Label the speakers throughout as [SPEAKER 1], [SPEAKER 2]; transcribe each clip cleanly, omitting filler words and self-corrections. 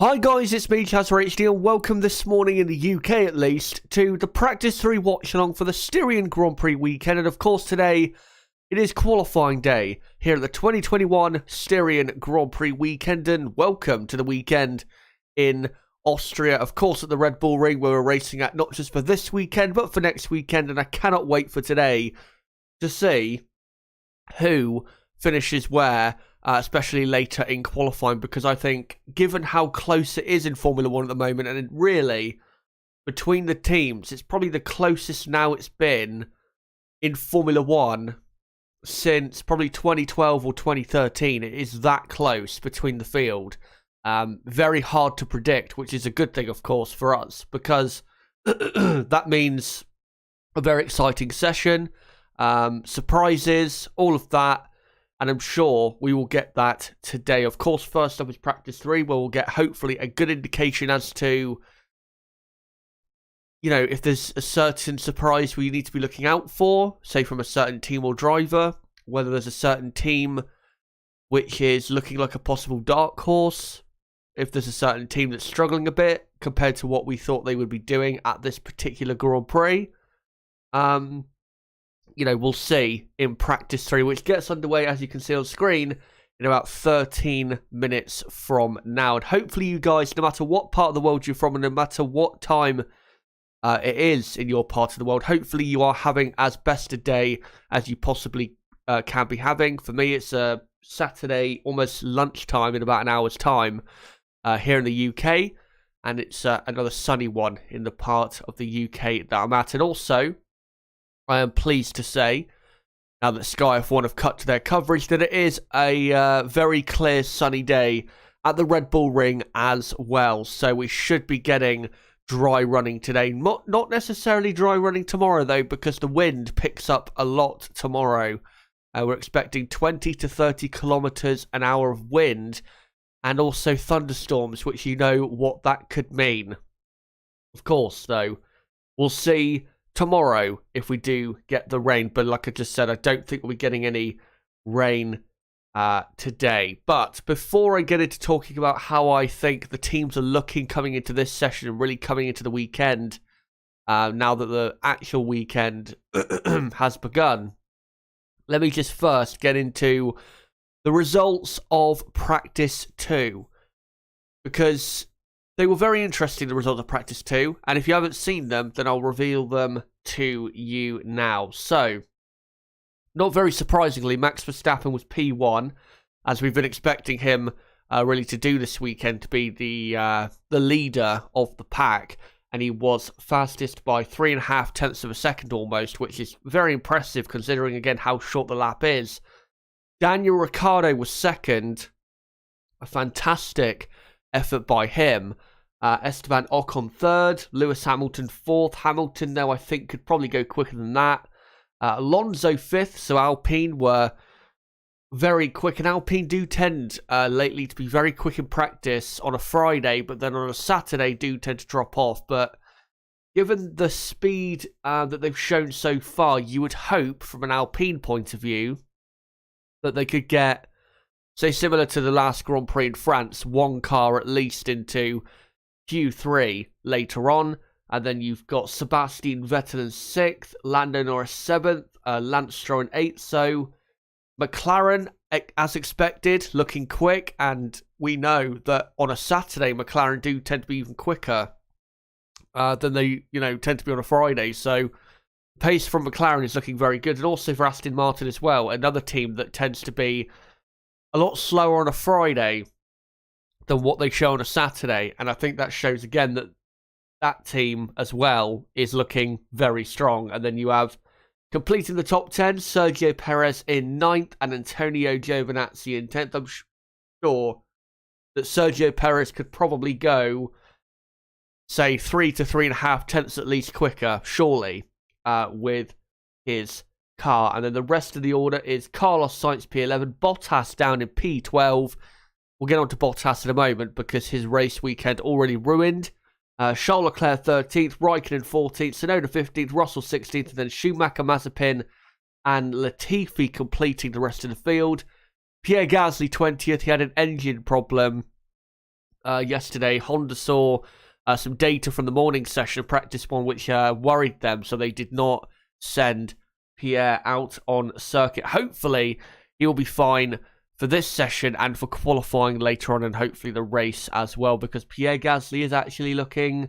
[SPEAKER 1] Hi guys, it's me, ChazRHD, and welcome this morning in the UK at least to the Practice 3 Watchalong for the Styrian Grand Prix weekend. And of course today, it is qualifying day here at the 2021 Styrian Grand Prix weekend. And welcome to the weekend in Austria. Of course at the Red Bull ring where we're racing at, not just for this weekend, but for next weekend. And I cannot wait for today to see who finishes where, especially later in qualifying, because I think given how close it is in Formula 1 at the moment, and really between the teams, it's probably the closest now it's been in Formula 1 since probably 2012 or 2013. It is that close between the field. Very hard to predict, which is a good thing, of course, for us, because that means a very exciting session, surprises, all of that. And I'm sure we will get that today. Of course, first up is Practice 3, where we'll get hopefully a good indication as to, you know, if there's a certain surprise we need to be looking out for, say from a certain team or driver, whether there's a certain team which is looking like a possible dark horse, if there's a certain team that's struggling a bit compared to what we thought they would be doing at this particular Grand Prix. You know, we'll see in Practice 3, which gets underway, as you can see on screen, in about 13 minutes from now. And hopefully you guys, no matter what part of the world you're from and no matter what time it is in your part of the world, hopefully you are having as best a day as you possibly can be having. For me, it's a Saturday, almost lunchtime in about an hour's time here in the UK. And it's another sunny one in the part of the UK that I'm at. And also, I am pleased to say, now that Sky F1 have cut to their coverage, that it is a very clear sunny day at the Red Bull ring as well. So we should be getting dry running today. Not necessarily dry running tomorrow, though, because the wind picks up a lot tomorrow. We're expecting 20 to 30 kilometers an hour of wind and also thunderstorms, which you know what that could mean. Of course, though, we'll see tomorrow if we do get the rain, but like I just said, I don't think we'll be getting any rain today. But before I get into talking about how I think the teams are looking coming into this session and really coming into the weekend, now that the actual weekend has begun, let me just first get into the results of Practice 2, because they were very interesting, the results of Practice 2, and if you haven't seen them, then I'll reveal them to you now. So, not very surprisingly, Max Verstappen was P1, as we've been expecting him really to do this weekend, to be the leader of the pack, and he was fastest by 3.5 tenths of a second almost, which is very impressive considering, again, how short the lap is. Daniel Ricciardo was second, a fantastic effort by him. Esteban Ocon third, Lewis Hamilton fourth. Hamilton, though, I think could probably go quicker than that. Alonso fifth, so Alpine were very quick, and Alpine do tend lately to be very quick in practice on a Friday, but then on a Saturday do tend to drop off. But given the speed that they've shown so far, you would hope from an Alpine point of view that they could get, say, similar to the last Grand Prix in France, one car at least into Q3 later on. And then you've got Sebastian Vettel in 6th, Lando Norris 7th, Lance Stroll in 8th. So McLaren, as expected, looking quick. And we know that on a Saturday, McLaren do tend to be even quicker than they, tend to be on a Friday. So pace from McLaren is looking very good. And also for Aston Martin as well, another team that tends to be a lot slower on a Friday than what they show on a Saturday. And I think that shows again that that team as well is looking very strong. And then you have, completing the top 10, Sergio Perez in 9th and Antonio Giovinazzi in 10th. I'm sure that Sergio Perez could probably go, say, 3 to 3.5 tenths at least quicker, surely, with his car. And then the rest of the order is Carlos Sainz P11, Bottas down in P12. We'll get on to Bottas in a moment because his race weekend already ruined. Charles Leclerc 13th, Raikkonen 14th, Tsunoda 15th, Russell 16th, and then Schumacher, Mazepin, and Latifi completing the rest of the field. Pierre Gasly 20th, he had an engine problem yesterday. Honda saw some data from the morning session of practice one, which worried them, so they did not send Pierre out on circuit. Hopefully, he will be fine for this session and for qualifying later on, and hopefully the race as well, because Pierre Gasly is actually looking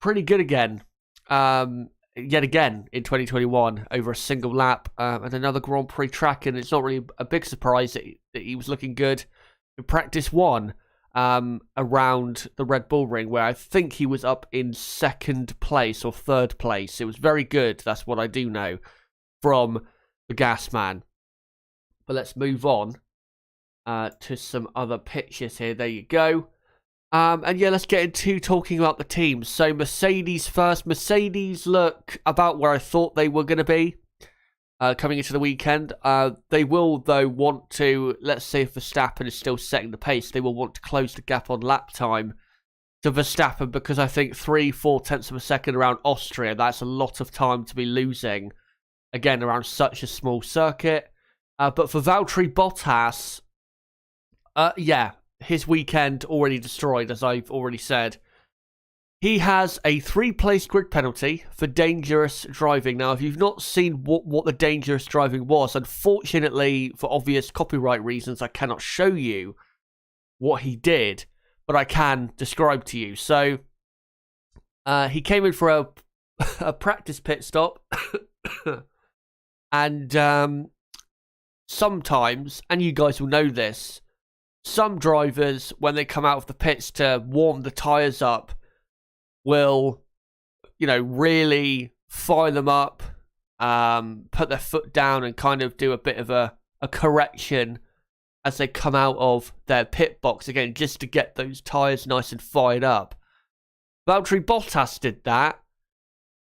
[SPEAKER 1] pretty good again. Yet again in 2021 over a single lap and another Grand Prix track, and it's not really a big surprise that he was looking good in practice one around the Red Bull ring, where I think he was up in second place or third place. It was very good, that's what I do know from the gas man. But let's move on to some other pictures here. There you go. And yeah, let's get into talking about the teams. So Mercedes first. Mercedes look about where I thought they were going to be coming into the weekend. They will, though, want to, let's say if Verstappen is still setting the pace, they will want to close the gap on lap time to Verstappen, because I think 3-4 tenths of a second around Austria, that's a lot of time to be losing, again, around such a small circuit. But for Valtteri Bottas, yeah, his weekend already destroyed, as I've already said. He has a 3-place grid penalty for dangerous driving. Now, if you've not seen what the dangerous driving was, unfortunately, for obvious copyright reasons, I cannot show you what he did, but I can describe to you. So, he came in for a practice pit stop, and sometimes, and you guys will know this, some drivers, when they come out of the pits to warm the tyres up, will, really fire them up, put their foot down and kind of do a bit of a correction as they come out of their pit box, again, just to get those tyres nice and fired up. Valtteri Bottas did that,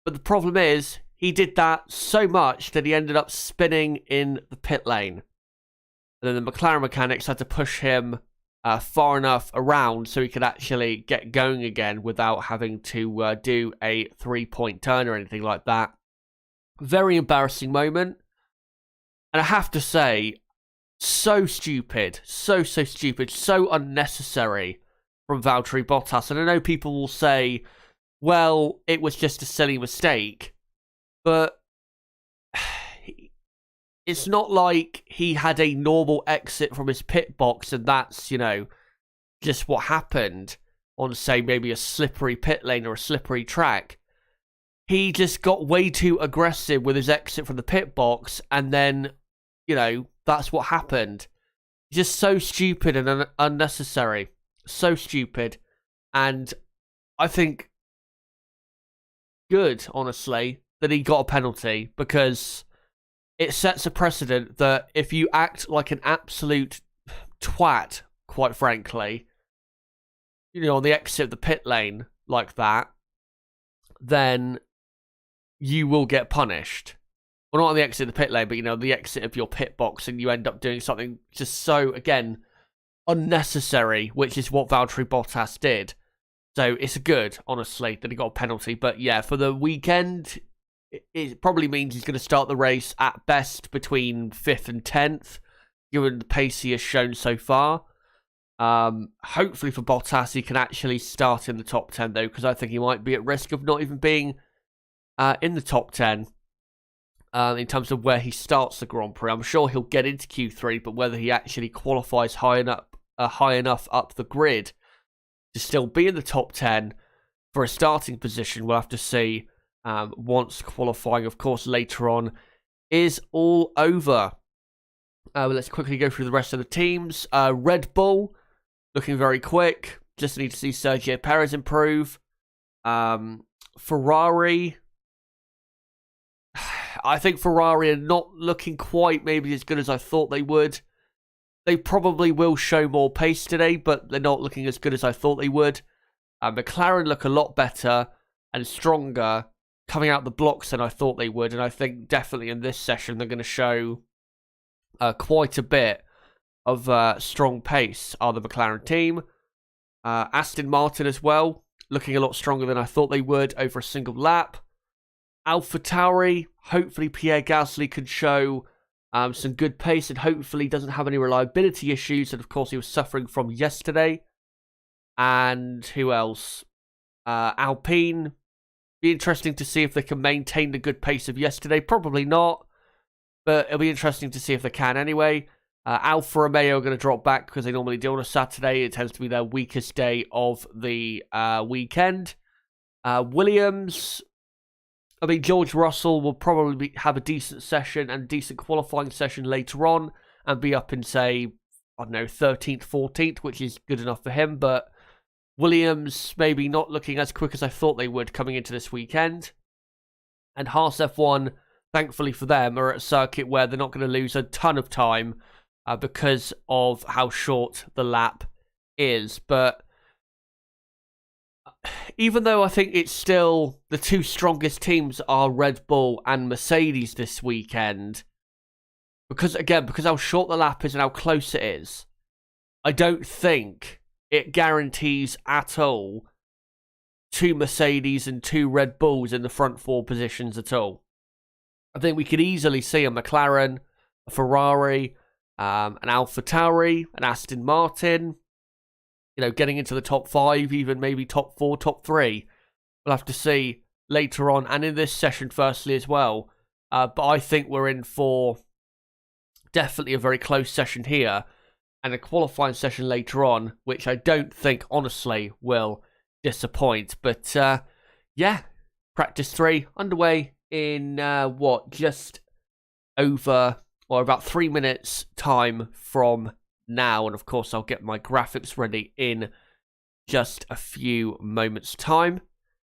[SPEAKER 1] but the problem is, he did that so much that he ended up spinning in the pit lane. And then the McLaren mechanics had to push him far enough around so he could actually get going again without having to do a 3-point turn or anything like that. Very embarrassing moment. And I have to say, so stupid. So stupid. So unnecessary from Valtteri Bottas. And I know people will say, well, it was just a silly mistake. But it's not like he had a normal exit from his pit box and that's, just what happened on, say, maybe a slippery pit lane or a slippery track. He just got way too aggressive with his exit from the pit box, and then, that's what happened. Just so stupid and unnecessary. So stupid. And I think good, honestly, that he got a penalty, because it sets a precedent that if you act like an absolute twat, quite frankly, on the exit of the pit lane like that, then you will get punished. Well, not on the exit of the pit lane, but, the exit of your pit box, and you end up doing something just so, again, unnecessary, which is what Valtteri Bottas did. So it's good, honestly, that he got a penalty. But yeah, for the weekend, it probably means he's going to start the race at best between 5th and 10th, given the pace he has shown so far. Hopefully for Bottas, he can actually start in the top 10, though, because I think he might be at risk of not even being in the top 10 in terms of where he starts the Grand Prix. I'm sure he'll get into Q3, but whether he actually qualifies high enough up the grid to still be in the top 10 for a starting position, we'll have to see. Once qualifying, of course, later on is all over. Let's quickly go through the rest of the teams. Red Bull, looking very quick. Just need to see Sergio Perez improve. Ferrari, I think Ferrari are not looking quite maybe as good as I thought they would. They probably will show more pace today, but they're not looking as good as I thought they would. McLaren look a lot better and stronger coming out the blocks than I thought they would, and I think definitely in this session they're going to show quite a bit of strong pace, are the McLaren team. Aston Martin as well, looking a lot stronger than I thought they would over a single lap. AlphaTauri, hopefully Pierre Gasly can show some good pace and hopefully doesn't have any reliability issues that of course he was suffering from yesterday. And who else? Alpine. Be interesting to see if they can maintain the good pace of yesterday. Probably not, but it'll be interesting to see if they can anyway. Alfa Romeo are going to drop back because they normally do on a Saturday. It tends to be their weakest day of the weekend. Williams, I mean, George Russell will probably have a decent session and decent qualifying session later on and be up in, say, I don't know, 13th, 14th, which is good enough for him. But Williams maybe not looking as quick as I thought they would coming into this weekend. And Haas F1, thankfully for them, are at a circuit where they're not going to lose a ton of time because of how short the lap is. But even though I think it's still the two strongest teams are Red Bull and Mercedes this weekend, because how short the lap is and how close it is, I don't think it guarantees at all two Mercedes and two Red Bulls in the front four positions at all. I think we could easily see a McLaren, a Ferrari, an AlphaTauri, an Aston Martin, getting into the top 5, even maybe top 4, top 3. We'll have to see later on, and in this session firstly as well. But I think we're in for definitely a very close session here, and a qualifying session later on, which I don't think, honestly, will disappoint. But, yeah, practice 3 underway in, just over, or about 3 minutes time from now. And, of course, I'll get my graphics ready in just a few moments' time.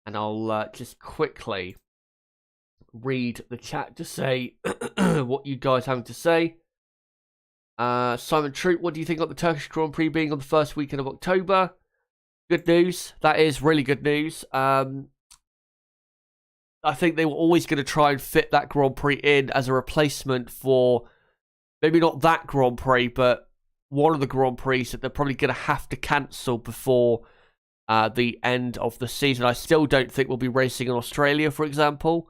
[SPEAKER 1] And I'll just quickly read the chat to say what you guys have to say. Simon Troop, what do you think of the Turkish Grand Prix being on the first weekend of October? Good news. That is really good news. I think they were always going to try and fit that Grand Prix in as a replacement for maybe not that Grand Prix, but one of the Grand Prix that they're probably going to have to cancel before the end of the season. I still don't think we'll be racing in Australia, for example.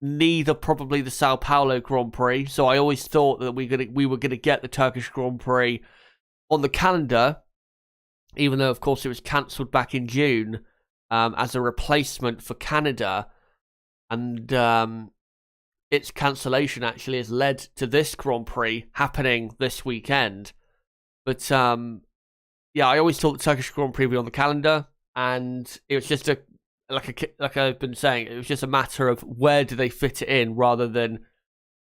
[SPEAKER 1] Neither probably the Sao Paulo Grand Prix. So I always thought that we were gonna get the Turkish Grand Prix on the calendar, even though of course it was cancelled back in June as a replacement for Canada, and its cancellation actually has led to this Grand Prix happening this weekend. But yeah, I always thought the Turkish Grand Prix would be on the calendar, and it was just like I've been saying, it was just a matter of where do they fit it in rather than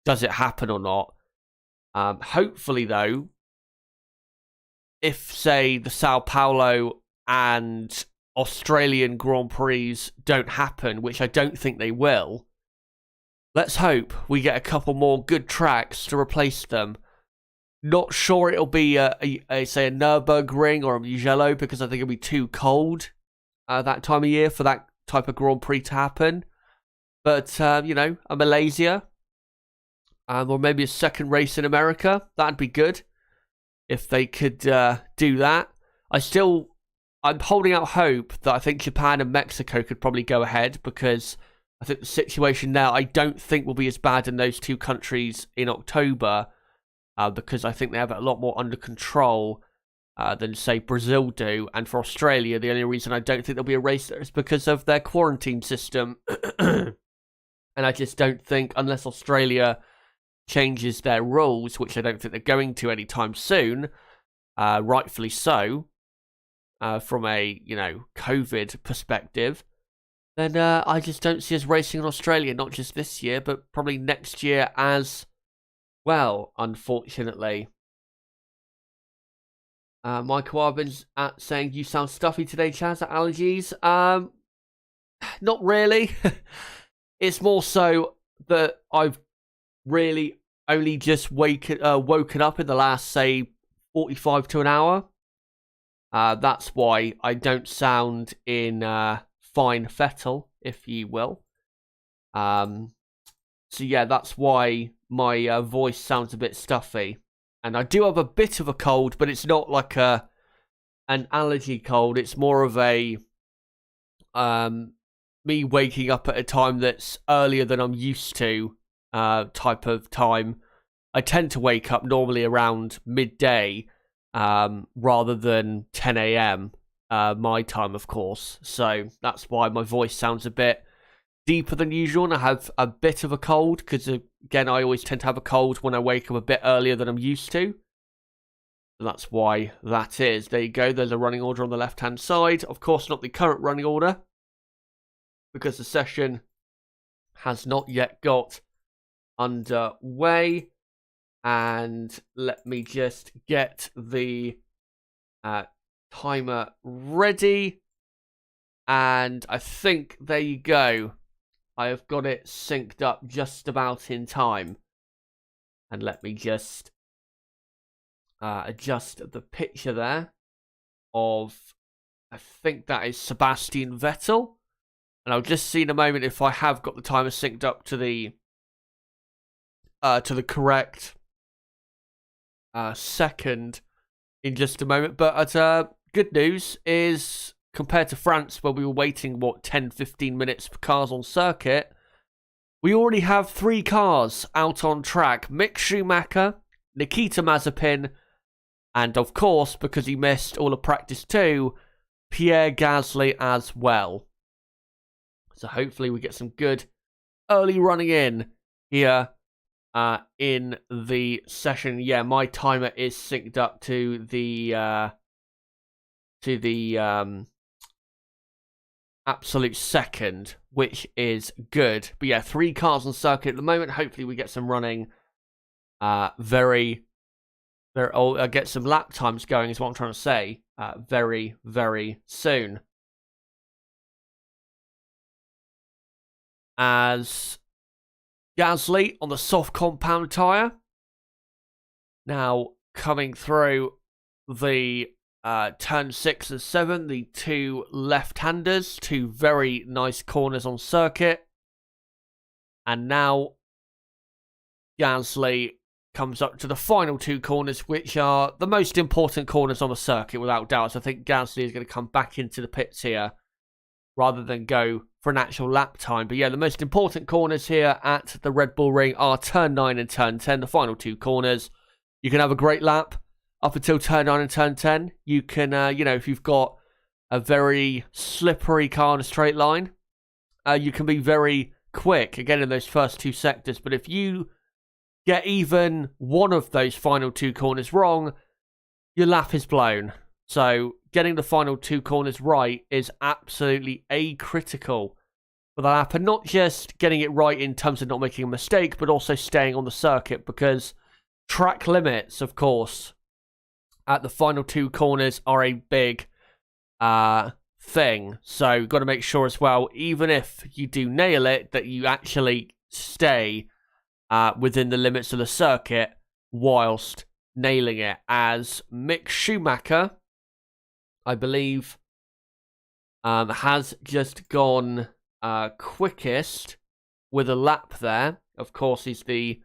[SPEAKER 1] does it happen or not. Hopefully, though, if, say, the Sao Paulo and Australian Grand Prix don't happen, which I don't think they will, let's hope we get a couple more good tracks to replace them. Not sure it'll be, say, a Nürburgring or a Mugello, because I think it'll be too cold that time of year for that type of Grand Prix to happen. But, a Malaysia, or maybe a second race in America, that'd be good if they could do that. I'm holding out hope that I think Japan and Mexico could probably go ahead, because I think the situation now, I don't think will be as bad in those two countries in October, because I think they have it a lot more under control than, say, Brazil do. And for Australia, the only reason I don't think there'll be a race there is because of their quarantine system. And I just don't think, unless Australia changes their rules, which I don't think they're going to anytime soon, rightfully so, from a, COVID perspective, then I just don't see us racing in Australia, not just this year, but probably next year as well, unfortunately. Michael Arbin's saying, you sound stuffy today, Chaz, at allergies. Not really. It's more so that I've really only just woken up in the last, say, 45 to an hour. That's why I don't sound in fine fettle, if you will. So yeah, that's why my voice sounds a bit stuffy. And I do have a bit of a cold, but it's not like an allergy cold. It's more of a me waking up at a time that's earlier than I'm used to type of time. I tend to wake up normally around midday, rather than 10 a.m. My time, of course. So that's why my voice sounds a bit deeper than usual, and I have a bit of a cold because, again, I always tend to have a cold when I wake up a bit earlier than I'm used to. And that's why that is. There you go. There's a running order on the left-hand side. Of course, not the current running order because the session has not yet got underway. And let me just get the timer ready. And I think, there you go. I have got it synced up just about in time. And let me just adjust the picture there of, I think that is Sebastian Vettel. And I'll just see in a moment if I have got the timer synced up to the correct second in just a moment. But good news is, compared to France, where we were waiting, 10-15 minutes for cars on circuit, we already have 3 cars out on track. Mick Schumacher, Nikita Mazepin, and of course, because he missed all of practice 2, Pierre Gasly as well. So hopefully we get some good early running in here in the session. Yeah, my timer is synced up to the absolute second, which is good. But yeah, 3 cars on circuit at the moment. Hopefully we get some running get some lap times going is what I'm trying to say very, very soon. As Gasly on the soft compound tyre. Now coming through the turn 6 and 7, the 2 left-handers, 2 very nice corners on circuit. And now Gasly comes up to the final 2 corners, which are the most important corners on the circuit, without doubt. So I think Gasly is going to come back into the pits here rather than go for an actual lap time. But yeah, the most important corners here at the Red Bull Ring are turn 9 and turn 10, the final 2 corners. You can have a great lap up until turn 9 and turn 10. You can, if you've got a very slippery car in a straight line, you can be very quick, again, in those first 2 sectors. But if you get even one of those final 2 corners wrong, your lap is blown. So getting the final 2 corners right is absolutely critical for the lap. And not just getting it right in terms of not making a mistake, but also staying on the circuit, because track limits, of course, at the final 2 corners are a big thing. So you've got to make sure as well, even if you do nail it, that you actually stay within the limits of the circuit whilst nailing it. As Mick Schumacher, I believe, has just gone quickest with a lap there. Of course, he's the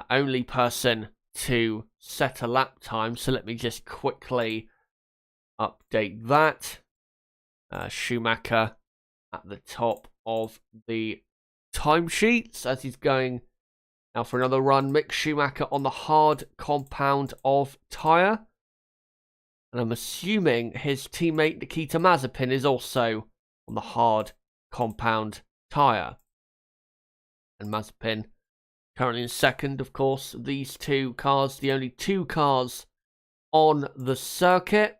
[SPEAKER 1] only person to set a lap time. So let me just quickly update that. Schumacher at the top of the timesheets as he's going now for another run. Mick Schumacher on the hard compound of tyre. And I'm assuming his teammate Nikita Mazepin is also on the hard compound tyre. And Mazepin currently in second, of course. These 2 cars, the only 2 cars on the circuit.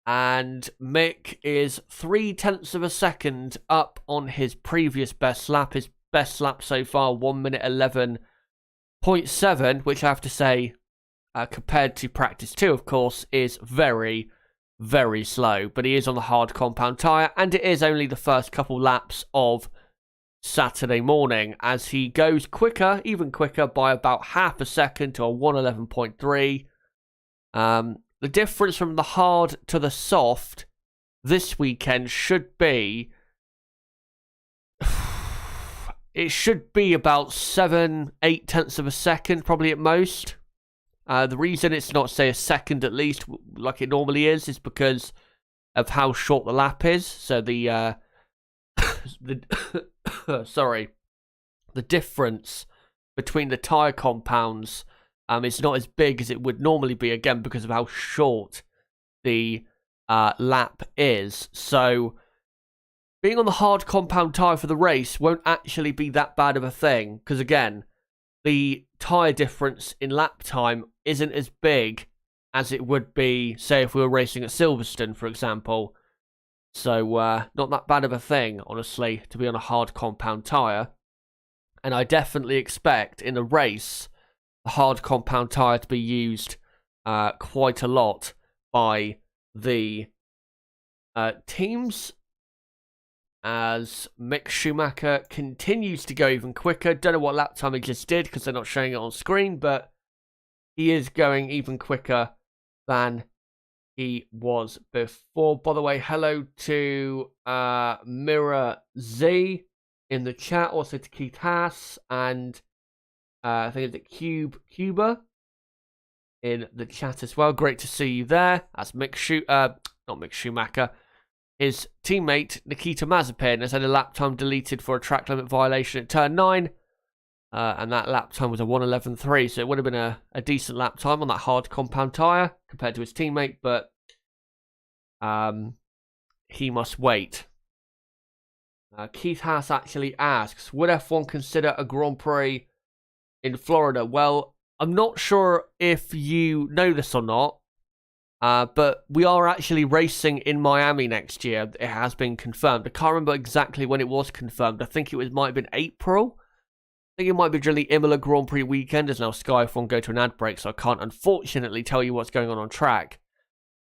[SPEAKER 1] And Mick is 0.3 of a second up on his previous best lap. His best lap so far, 1 minute 11.7, which I have to say, compared to practice 2, of course, is very, very slow. But he is on the hard compound tyre, and it is only the first couple laps of Saturday morning, as he goes quicker, even quicker, by about half a second to a 1:11.3. The difference from the hard to the soft this weekend should be, it should be about 7-8 of a second, probably at most. The reason it's not, say, a second at least, like it normally is because of how short the lap is. So the the difference between the tyre compounds It's not as big as it would normally be, again, because of how short the lap is. So being on the hard compound tyre for the race won't actually be that bad of a thing, because again, the tyre difference in lap time isn't as big as it would be, say, if we were racing at Silverstone, for example. So not that bad of a thing, honestly, to be on a hard compound tyre. And I definitely expect in a race a hard compound tyre to be used quite a lot by the teams, as Mick Schumacher continues to go even quicker. Don't know what lap time he just did because they're not showing it on screen, but he is going even quicker than he was before. By the way, hello to Mirror Z in the chat, also to Keith Haas, and I think it's Cuba in the chat as well. Great to see you there. That's not Mick Schumacher. His teammate, Nikita Mazepin, has had a lap time deleted for a track limit violation at turn 9. And that lap time was a 1:11.3, so it would have been a decent lap time on that hard compound tyre compared to his teammate, but he must wait. Keith Haas actually asks, would F1 consider a Grand Prix in Florida? Well, I'm not sure if you know this or not, but we are actually racing in Miami next year. It has been confirmed. I can't remember exactly when it was confirmed. I think it might have been April. I think it might be during the Imola Grand Prix weekend, as now Sky F1 go to an ad break, so I can't unfortunately tell you what's going on track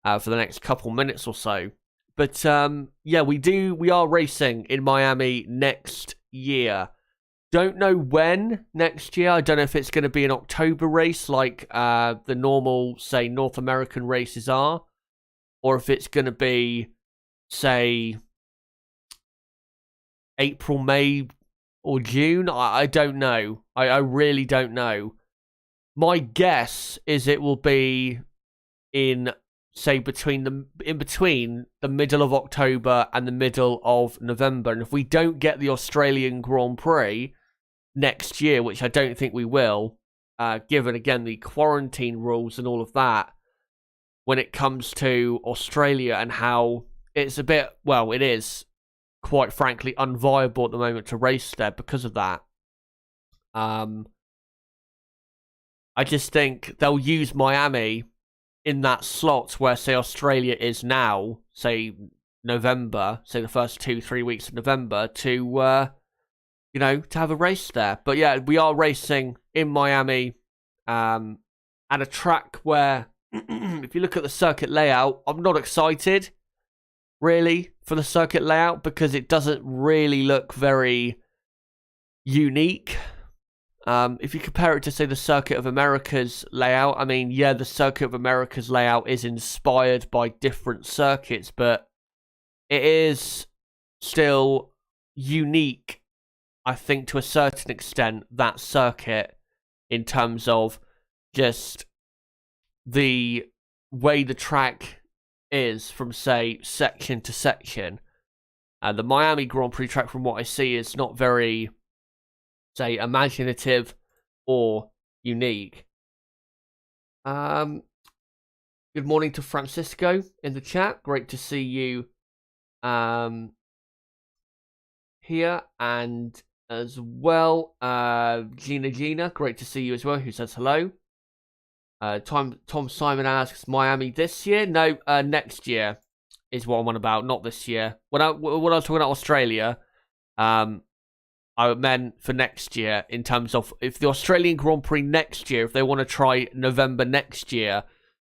[SPEAKER 1] for the next couple minutes or so. But yeah, we are racing in Miami next year. Don't know when next year. I don't know if it's going to be an October race like the normal, say, North American races are, or if it's going to be, say, April, May, or June. I don't know. I really don't know. My guess is it will be in, say, between the middle of October and the middle of November. And if we don't get the Australian Grand Prix next year, which I don't think we will, given, again, the quarantine rules and all of that, when it comes to Australia and how it's a bit, well, it is, quite frankly, unviable at the moment to race there because of that. I just think they'll use Miami in that slot where, say, Australia is now, say, November, say the first 2-3 weeks of November, to to have a race there. But yeah, we are racing in Miami at a track where, if you look at the circuit layout, I'm not excited, really, for the circuit layout, because it doesn't really look very unique. If you compare it to, say, the Circuit of America's layout, I mean, yeah, the Circuit of America's layout is inspired by different circuits, but it is still unique, I think, to a certain extent, that circuit, in terms of just the way the track is from, say, section to section. The Miami Grand Prix track, from what I see, is not very, say, imaginative or unique. Good morning to Francisco in the chat. Great to see you here. And as well, Gina, great to see you as well, who says hello. Tom Simon asks, Miami this year? No, next year is what I'm on about, not this year. When I was talking about Australia, I meant for next year, in terms of if the Australian Grand Prix next year, if they want to try November next year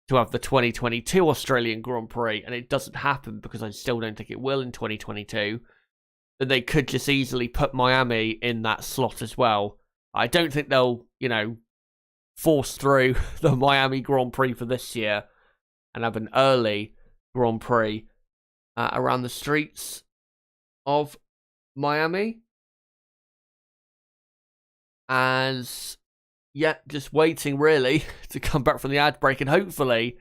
[SPEAKER 1] to have the 2022 Australian Grand Prix, and it doesn't happen because I still don't think it will in 2022, then they could just easily put Miami in that slot as well. I don't think they'll, force through the Miami Grand Prix for this year and have an early Grand Prix around the streets of Miami. As, yeah, just waiting really to come back from the ad break, and hopefully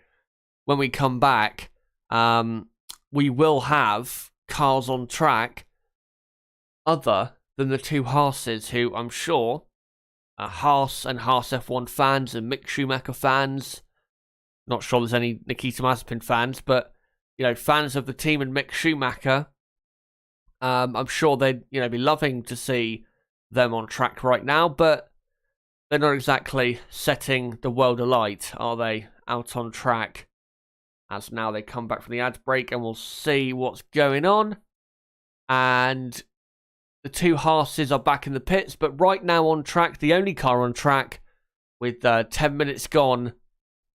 [SPEAKER 1] when we come back, we will have cars on track other than the two Haas's, who I'm sure Haas and Haas F1 fans and Mick Schumacher fans. Not sure there's any Nikita Mazepin fans, but, you know, fans of the team and Mick Schumacher, I'm sure they'd, you know, be loving to see them on track right now, but they're not exactly setting the world alight, are they, out on track? As now they come back from the ad break and we'll see what's going on. And the two Haases are back in the pits, but right now on track, the only car on track with 10 minutes gone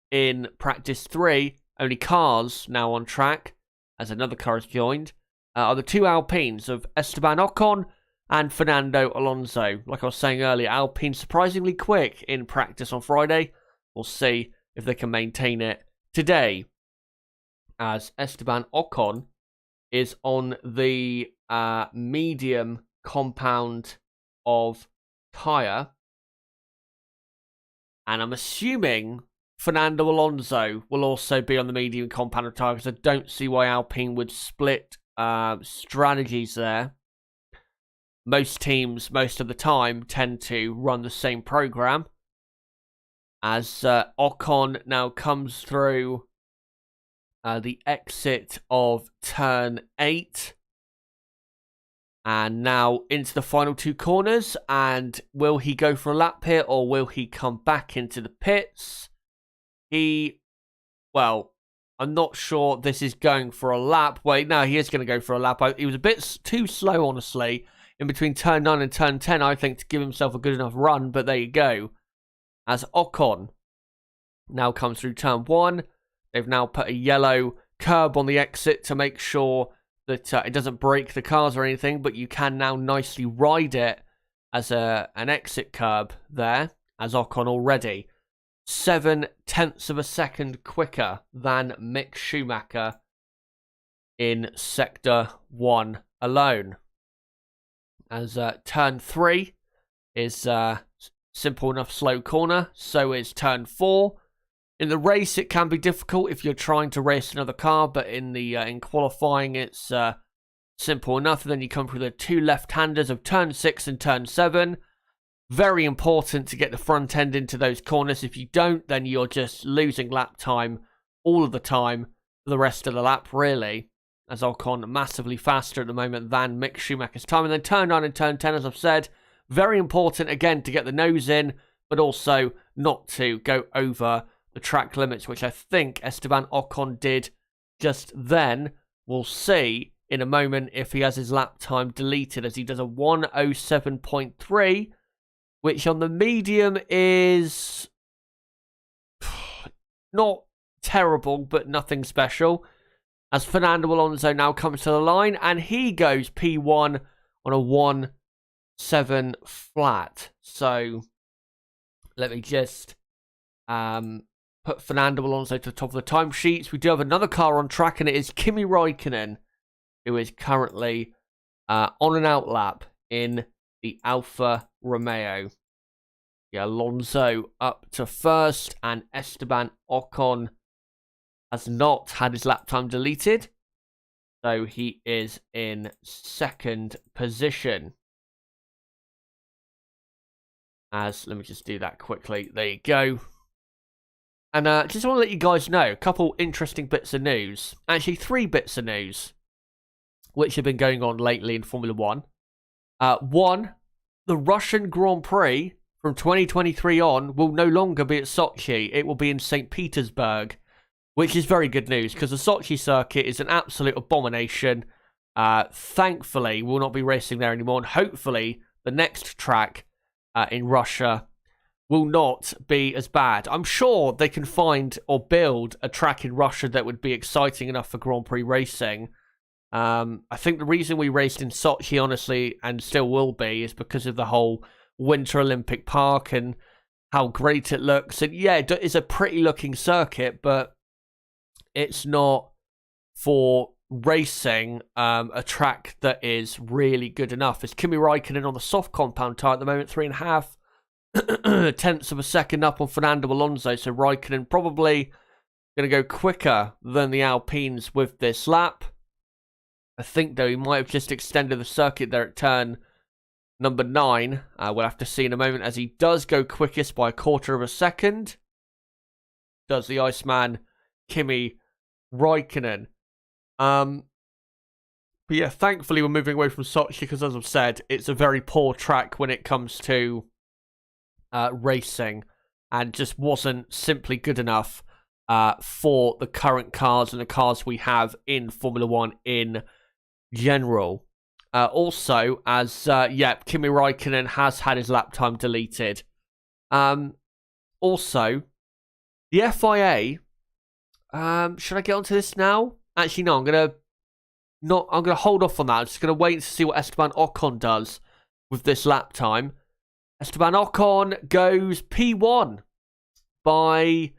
[SPEAKER 1] in practice 3, only cars now on track, as another car has joined, are the two Alpines of Esteban Ocon and Fernando Alonso. Like I was saying earlier, Alpine surprisingly quick in practice on Friday. We'll see if they can maintain it today, as Esteban Ocon is on the medium compound of tyre. And I'm assuming Fernando Alonso will also be on the medium compound of tyre, because I don't see why Alpine would split strategies there. Most teams, most of the time, tend to run the same program. As Ocon now comes through the exit of turn 8. And now into the final two corners. And will he go for a lap here, or will he come back into the pits? Well, I'm not sure this is going for a lap. Wait, no, he is going to go for a lap. He was a bit too slow, honestly, in between turn 9 and turn 10, I think, to give himself a good enough run. But there you go. As Ocon now comes through turn 1. They've now put a yellow curb on the exit to make sure that it doesn't break the cars or anything, but you can now nicely ride it as an exit curb there, as Ocon already 0.7 of a second quicker than Mick Schumacher in Sector 1 alone. As turn 3 is simple enough slow corner, so is turn 4. In the race, it can be difficult if you're trying to race another car, but in qualifying, it's simple enough. And then you come through the two left-handers of turn 6 and turn 7. Very important to get the front end into those corners. If you don't, then you're just losing lap time all of the time for the rest of the lap, really. As Ocon massively faster at the moment than Mick Schumacher's time. And then turn 9 and turn 10, as I've said, very important, again, to get the nose in, but also not to go over the track limits, which I think Esteban Ocon did just then. We'll see in a moment if he has his lap time deleted, as he does a 1:07.3, which on the medium is not terrible, but nothing special. As Fernando Alonso now comes to the line, and he goes P1 on a 1:7 flat. So let me just put Fernando Alonso to the top of the timesheets. We do have another car on track, and it is Kimi Räikkönen, who is currently on an out lap in the Alfa Romeo. Yeah, Alonso up to first, and Esteban Ocon has not had his lap time deleted, so he is in second position. Let me just do that quickly. There you go. And just want to let you guys know a couple interesting bits of news. Actually, 3 bits of news which have been going on lately in Formula 1. One, the Russian Grand Prix from 2023 on will no longer be at Sochi. It will be in St. Petersburg, which is very good news because the Sochi circuit is an absolute abomination. Thankfully, we'll not be racing there anymore. And hopefully, the next track in Russia will not be as bad. I'm sure they can find or build a track in Russia that would be exciting enough for Grand Prix racing. I think the reason we raced in Sochi, honestly, and still will be, is because of the whole Winter Olympic Park and how great it looks. And yeah, it is a pretty looking circuit, but it's not for racing a track that is really good enough. It's Kimi Räikkönen on the soft compound tyre at the moment, 3.5 tenths of a second up on Fernando Alonso. So Räikkönen probably going to go quicker than the Alpines with this lap. I think, though, he might have just extended the circuit there at turn number 9. We'll have to see in a moment as he does go quickest by a quarter of a second. Does the Iceman Kimi Räikkönen. But yeah, thankfully we're moving away from Sochi because, as I've said, it's a very poor track when it comes to racing, and just wasn't simply good enough for the current cars and the cars we have in Formula 1 in general. Also, as Kimi Räikkönen has had his lap time deleted. Also, the FIA. Should I get onto this now? Actually, no. I'm gonna hold off on that. I'm just gonna wait to see what Esteban Ocon does with this lap time. Esteban Ocon goes P1 by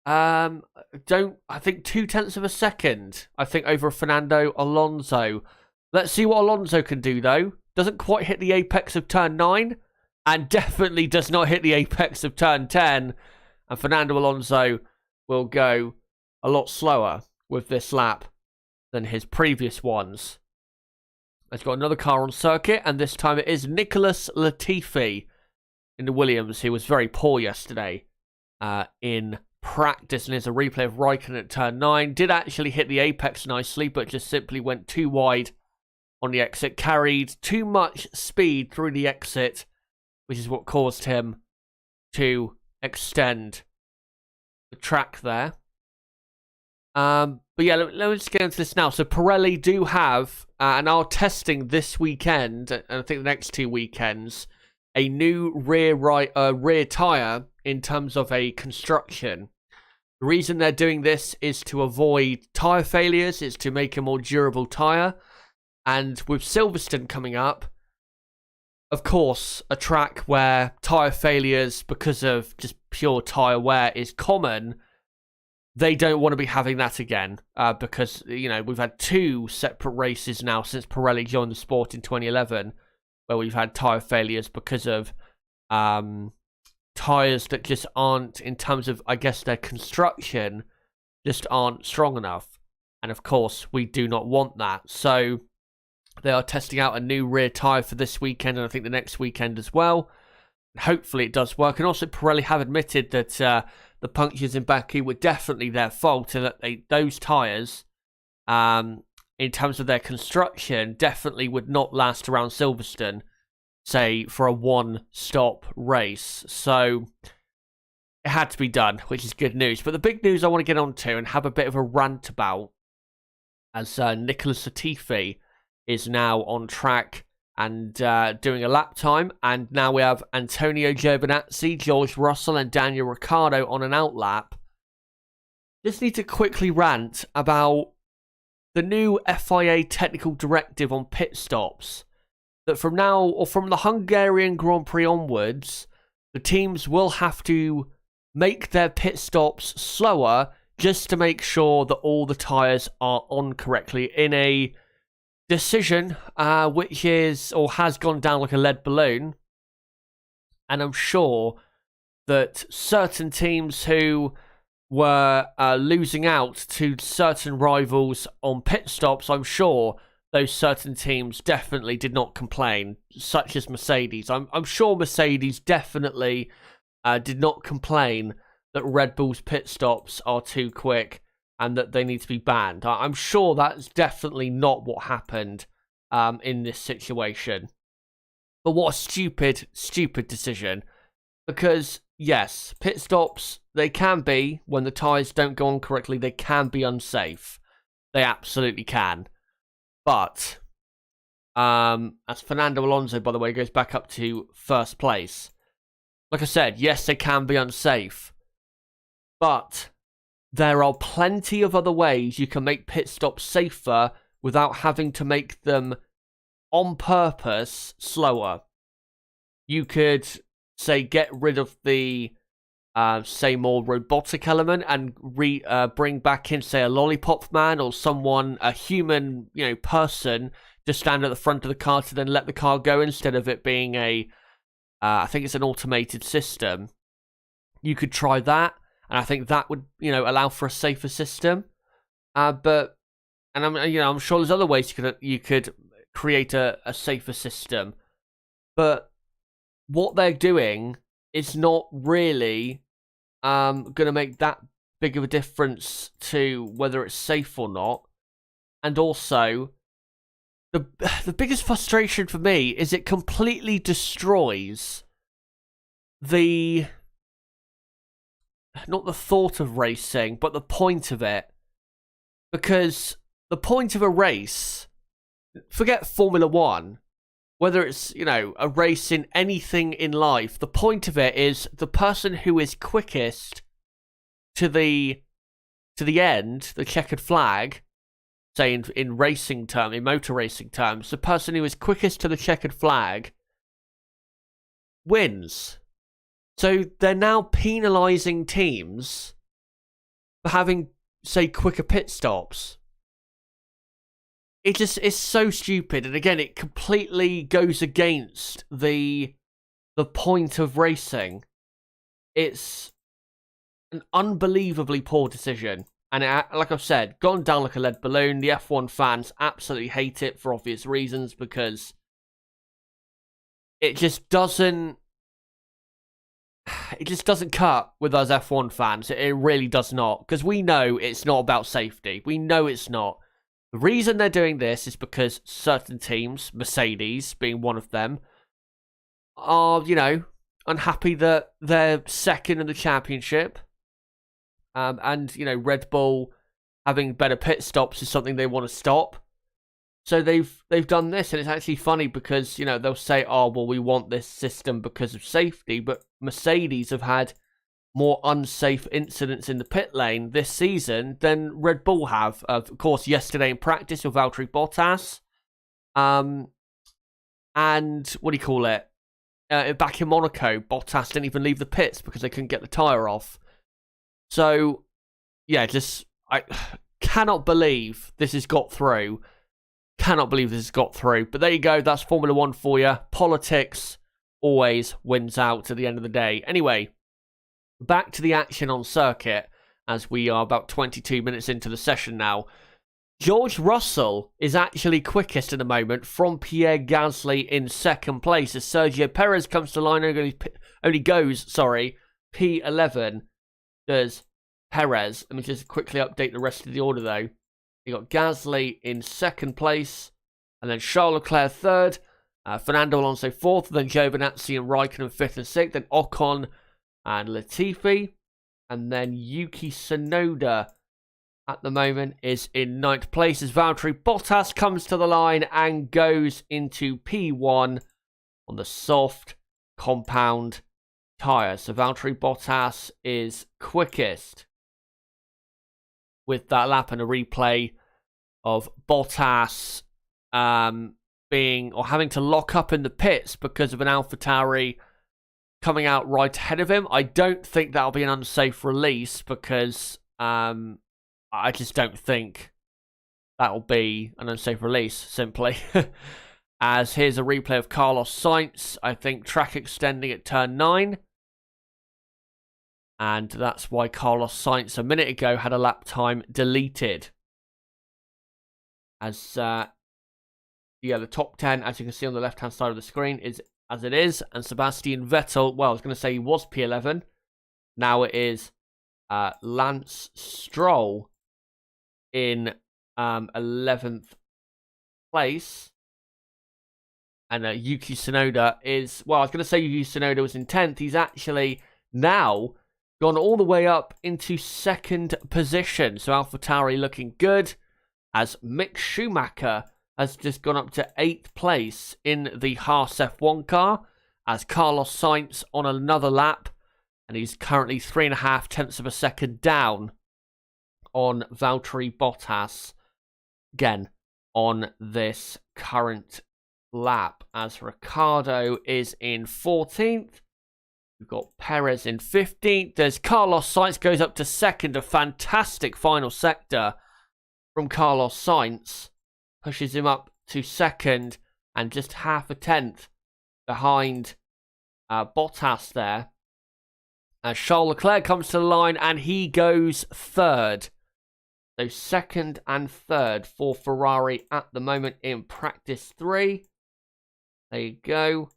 [SPEAKER 1] I think 0.2 of a second. I think over Fernando Alonso. Let's see what Alonso can do though. Doesn't quite hit the apex of turn 9, and definitely does not hit the apex of turn 10. And Fernando Alonso will go a lot slower with this lap than his previous ones. He's got another car on circuit, and this time it is Nicholas Latifi in the Williams, who was very poor yesterday in practice. And here's a replay of Raikkonen at turn 9. Did actually hit the apex nicely, but just simply went too wide on the exit. Carried too much speed through the exit, which is what caused him to extend the track there. But yeah, let's get into this now. So Pirelli do have, and are testing this weekend, and I think the next 2 weekends, a new rear tyre in terms of a construction. The reason they're doing this is to avoid tyre failures, is to make a more durable tyre. And with Silverstone coming up, of course, a track where tyre failures because of just pure tyre wear is common, they don't want to be having that again, because, you know, we've had 2 separate races now since Pirelli joined the sport in 2011, where we've had tyre failures because of tyres that just aren't, in terms of, I guess, their construction, just aren't strong enough. And of course, we do not want that. So they are testing out a new rear tyre for this weekend, and I think the next weekend as well. Hopefully it does work. And also Pirelli have admitted that the punctures in Baku were definitely their fault, and that those tyres, in terms of their construction, definitely would not last around Silverstone, say, for a one-stop race. So it had to be done, which is good news. But the big news I want to get onto and have a bit of a rant about, as Nicholas Latifi is now on track and doing a lap time, and now we have Antonio Giovinazzi, George Russell and Daniel Ricciardo on an outlap. Just need to quickly rant about the new FIA technical directive on pit stops, that from now, or from the Hungarian Grand Prix onwards, the teams will have to make their pit stops slower just to make sure that all the tyres are on correctly, in a decision which is, or has gone down like a lead balloon. And I'm sure that certain teams who were losing out to certain rivals on pit stops, I'm sure those certain teams definitely did not complain, such as Mercedes. I'm sure Mercedes definitely did not complain that Red Bull's pit stops are too quick and that they need to be banned. I'm sure that's definitely not what happened in this situation. But what a stupid, stupid decision. Because, yes, pit stops, they can be, when the tyres don't go on correctly, they can be unsafe. They absolutely can. But, as Fernando Alonso, by the way, goes back up to first place, like I said, yes, they can be unsafe. But there are plenty of other ways you can make pit stops safer without having to make them, on purpose, slower. You could, say, get rid of the, say, more robotic element and bring back in, say, a lollipop man or someone, a human, you know, person, just stand at the front of the car to then let the car go, instead of it being a, I think it's an automated system. You could try that, and I think that would, you know, allow for a safer system. But I'm sure there's other ways you could create a safer system. But what they're doing is not really going to make that big of a difference to whether it's safe or not. And also, the biggest frustration for me is it completely destroys the, not the thought of racing, but the point of it. Because the point of a race, forget Formula One, whether it's, you know, a race in anything in life, the point of it is the person who is quickest to the end, the checkered flag, say in racing term, in motor racing terms, the person who is quickest to the checkered flag wins. So they're now penalising teams for having, say, quicker pit stops. It just is so stupid, and again, it completely goes against the point of racing. It's an unbelievably poor decision. And it, like I've said, gone down like a lead balloon. The F1 fans absolutely hate it for obvious reasons, because it just doesn't cut with us F1 fans. It really does not, because we know it's not about safety. We know it's not. The reason they're doing this is because certain teams, Mercedes being one of them, are, you know, unhappy that they're second in the championship. And, you know, Red Bull having better pit stops is something they want to stop. So they've done this, and it's actually funny because, you know, they'll say, oh, well, we want this system because of safety, but Mercedes have had more unsafe incidents in the pit lane this season than Red Bull have. Of course, yesterday in practice with Valtteri Bottas. And, what do you call it? Back in Monaco, Bottas didn't even leave the pits because they couldn't get the tyre off. So, yeah, I cannot believe this has got through. Cannot believe this has got through. But there you go. That's Formula One for you. Politics always wins out at the end of the day. Anyway, back to the action on circuit, as we are about 22 minutes into the session now. George Russell is actually quickest at the moment from Pierre Gasly in second place, as Sergio Perez comes to line, only goes P11. Does Perez. Let me just quickly update the rest of the order, though. You got Gasly in second place, and then Charles Leclerc third, Fernando Alonso fourth, then Giovinazzi and Raikkonen fifth and sixth, then Ocon and Latifi, and then Yuki Tsunoda at the moment is in ninth place as Valtteri Bottas comes to the line and goes into P1 on the soft compound tyre. So Valtteri Bottas is quickest with that lap, and a replay of Bottas having to lock up in the pits because of an AlphaTauri coming out right ahead of him. I don't think that'll be an unsafe release, because I just don't think that'll be an unsafe release, simply. As here's a replay of Carlos Sainz, I think track extending at turn 9. And that's why Carlos Sainz a minute ago had a lap time deleted. As, the top 10, as you can see on the left-hand side of the screen, is as it is. And Sebastian Vettel, well, I was going to say he was P11. Now it is Lance Stroll in 11th place. And Yuki Tsunoda is, well, I was going to say Yuki Tsunoda was in 10th. He's actually now gone all the way up into second position. So AlphaTauri looking good, as Mick Schumacher has just gone up to 8th place in the Haas F1 car, as Carlos Sainz on another lap, and he's currently 3.5 tenths of a second down on Valtteri Bottas, again, on this current lap, as Ricciardo is in 14th. We've got Perez in 15th. There's Carlos Sainz goes up to second. A fantastic final sector from Carlos Sainz. Pushes him up to second and just half a tenth behind Bottas there. As Charles Leclerc comes to the line and he goes third. So second and third for Ferrari at the moment in practice 3. There you go.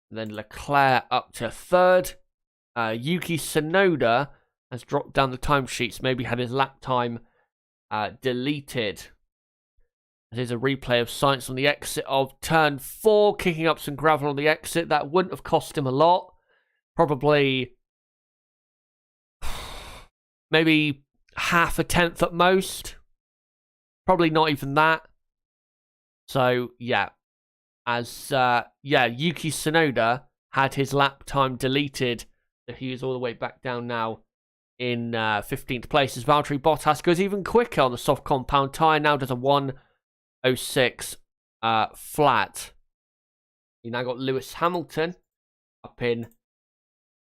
[SPEAKER 1] And then Leclerc up to third. Yuki Tsunoda has dropped down the timesheets. Maybe had his lap time deleted. Here's a replay of Sainz on the exit of turn 4, kicking up some gravel on the exit. That wouldn't have cost him a lot. Probably maybe half a tenth at most. Probably not even that. So, yeah. Yuki Tsunoda had his lap time deleted. So he is all the way back down now in 15th place. As Valtteri Bottas goes even quicker on the soft compound tyre. Now does a 1:06 flat. You now got Lewis Hamilton up in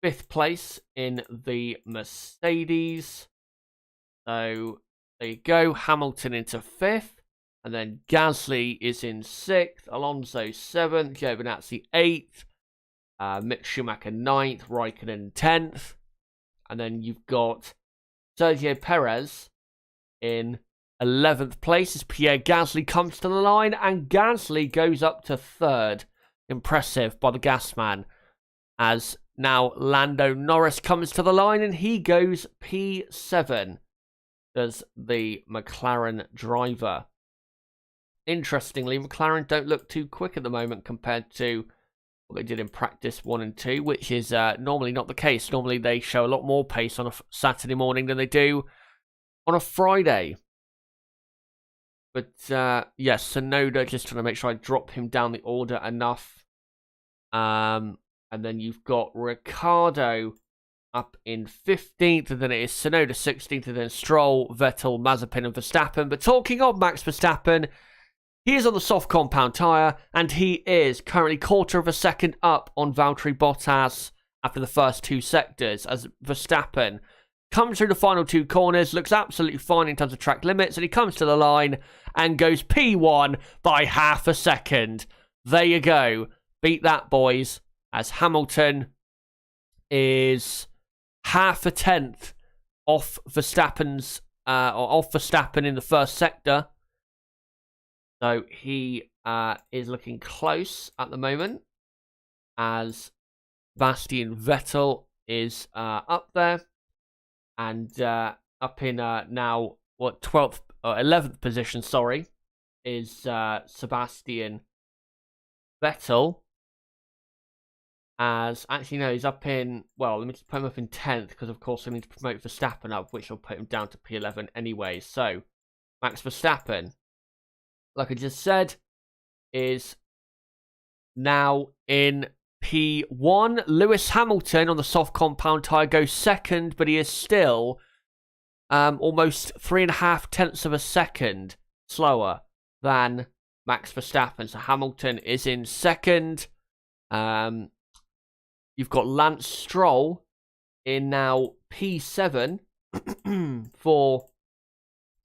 [SPEAKER 1] 5th place in the Mercedes. So there you go. Hamilton into 5th. And then Gasly is in 6th. Alonso 7th. Giovinazzi 8th. Mick Schumacher 9th. Raikkonen 10th. And then you've got Sergio Perez in 11th place as Pierre Gasly comes to the line. And Gasly goes up to 3rd. Impressive by the gas man. As now Lando Norris comes to the line and he goes P7. Does the McLaren driver. Interestingly, McLaren don't look too quick at the moment compared to what they did in practice 1 and 2, which is normally not the case. Normally they show a lot more pace on a Saturday morning than they do on a Friday. But yes, Tsunoda, just trying to make sure I drop him down the order enough. And then you've got Ricciardo up in 15th, and then it is Tsunoda 16th, and then Stroll, Vettel, Mazepin, and Verstappen. But talking of Max Verstappen, he is on the soft compound tyre, and he is currently 1/4 of a second up on Valtteri Bottas after the first 2 sectors, as Verstappen comes through the final 2 corners, looks absolutely fine in terms of track limits, and he comes to the line and goes P1 by half a second. There you go. Beat that, boys, as Hamilton is half a tenth off Verstappen's off Verstappen in the first sector. So he is looking close at the moment, as Bastian Vettel is up there, and up in now 12th or 11th position. Sorry, is Sebastian Vettel. As actually no, he's up in, well, let me just put him up in 10th because of course I need to promote Verstappen up, which will put him down to P11 anyway. So Max Verstappen, like I just said, is now in P1. Lewis Hamilton on the soft compound tyre goes 2nd, but he is still almost 3.5 tenths of a second slower than Max Verstappen. So Hamilton is in 2nd. You've got Lance Stroll in now P7 for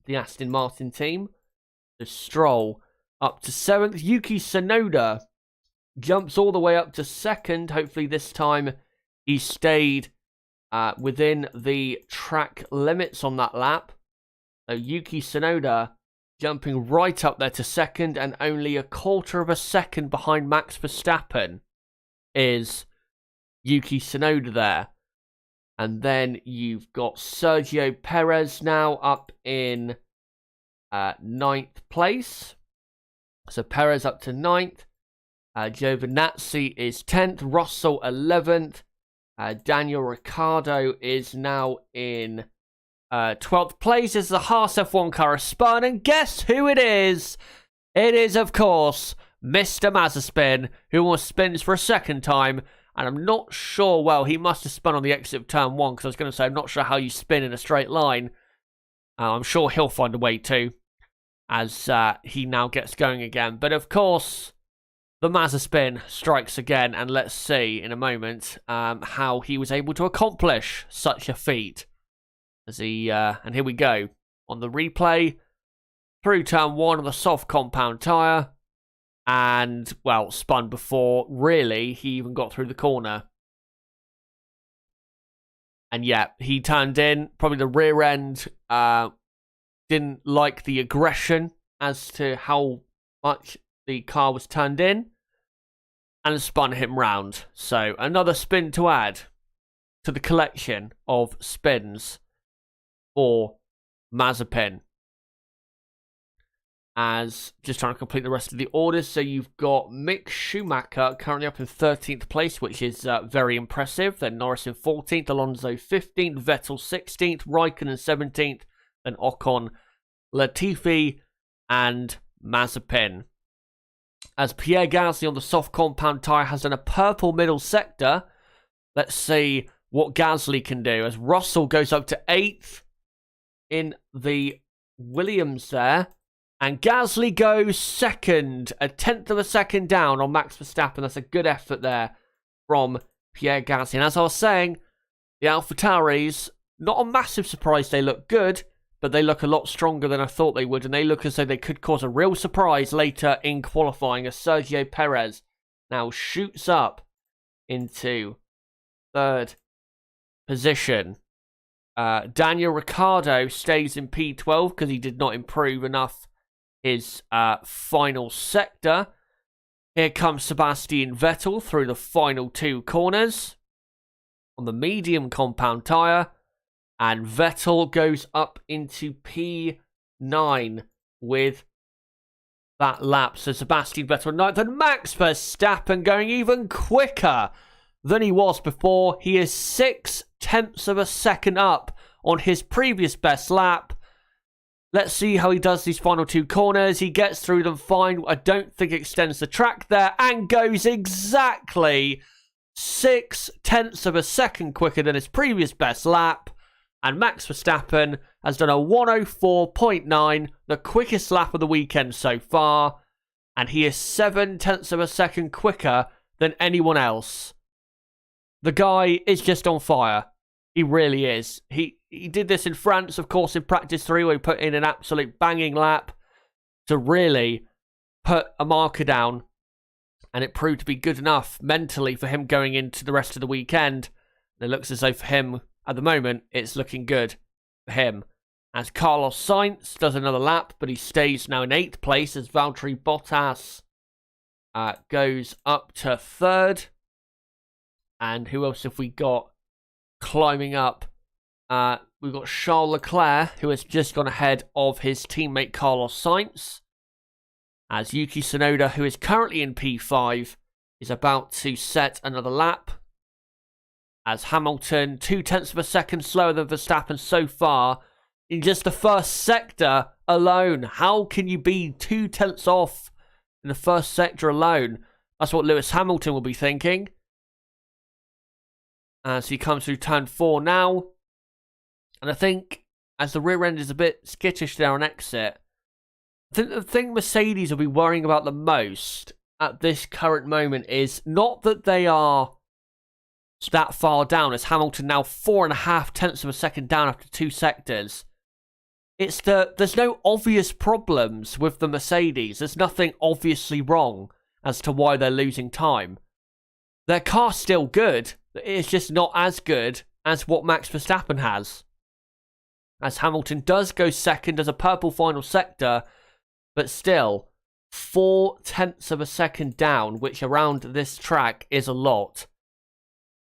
[SPEAKER 1] the Aston Martin team. The Stroll up to 7th. Yuki Tsunoda jumps all the way up to 2nd. Hopefully this time he stayed within the track limits on that lap. So Yuki Tsunoda jumping right up there to 2nd, and only 1/4 of a second behind Max Verstappen is Yuki Tsunoda there. And then you've got Sergio Perez now up in 9th place. So Perez up to 9th. Giovinazzi is 10th. Russell 11th. Daniel Ricciardo is now in 12th place. As the Haas F1 car is spun. And guess who it is? It is, of course, Mr. Mazepin, who almost spins for a second time. And I'm not sure, well, he must have spun on the exit of turn 1, because I was going to say, I'm not sure how you spin in a straight line. I'm sure he'll find a way to, as he now gets going again. But of course, the Mazepin strikes again, and let's see in a moment how he was able to accomplish such a feat. As he, and here we go, on the replay, through turn 1 on the soft compound tyre. And, well, spun before, really, he even got through the corner. And, yeah, he turned in. Probably the rear end didn't like the aggression as to how much the car was turned in. and spun him round. So another spin to add to the collection of spins for Mazepin. As just trying to complete the rest of the orders. So you've got Mick Schumacher currently up in 13th place, which is very impressive. Then Norris in 14th, Alonso 15th, Vettel 16th, Raikkonen 17th, then Ocon, Latifi, and Mazepin. As Pierre Gasly on the soft compound tyre has done a purple middle sector. Let's see what Gasly can do. As Russell goes up to 8th in the Williams there. And Gasly goes 2nd, a 10th of a second down on Max Verstappen. That's a good effort there from Pierre Gasly. And as I was saying, the AlphaTauris, not a massive surprise. They look good, but they look a lot stronger than I thought they would. And they look as though they could cause a real surprise later in qualifying, as Sergio Perez now shoots up into 3rd position. Daniel Ricciardo stays in P12 because he did not improve enough his final sector. Here comes Sebastian Vettel through the final 2 corners on the medium compound tyre. And Vettel goes up into P9 with that lap. So Sebastian Vettel 9th, and Max Verstappen going even quicker than he was before. He is 0.6 of a second up on his previous best lap. Let's see how he does these final 2 corners. He gets through them fine. I don't think extends the track there and goes exactly 0.6 of a second quicker than his previous best lap. And Max Verstappen has done a 1:04.9, the quickest lap of the weekend so far. And he is 0.7 of a second quicker than anyone else. The guy is just on fire. He really is. He did this in France, of course, in practice 3, where he put in an absolute banging lap to really put a marker down. And it proved to be good enough mentally for him going into the rest of the weekend. And it looks as though for him, at the moment, it's looking good for him. As Carlos Sainz does another lap, but he stays now in 8th place as Valtteri Bottas goes up to 3rd. And who else have we got climbing up? We've got Charles Leclerc, who has just gone ahead of his teammate Carlos Sainz. As Yuki Tsunoda, who is currently in P5, is about to set another lap. As Hamilton, 0.2 of a second slower than Verstappen so far in just the first sector alone. How can you be 0.2 off in the first sector alone? That's what Lewis Hamilton will be thinking. As he comes through turn 4 now. And I think, as the rear end is a bit skittish there on exit, I think the thing Mercedes will be worrying about the most at this current moment is not that they are that far down, as Hamilton now 4.5 of a second down after 2 sectors. It's that there's no obvious problems with the Mercedes. There's nothing obviously wrong as to why they're losing time. Their car's still good. It's just not as good as what Max Verstappen has. As Hamilton does go 2nd as a purple final sector, but still 0.4 of a second down, which around this track is a lot.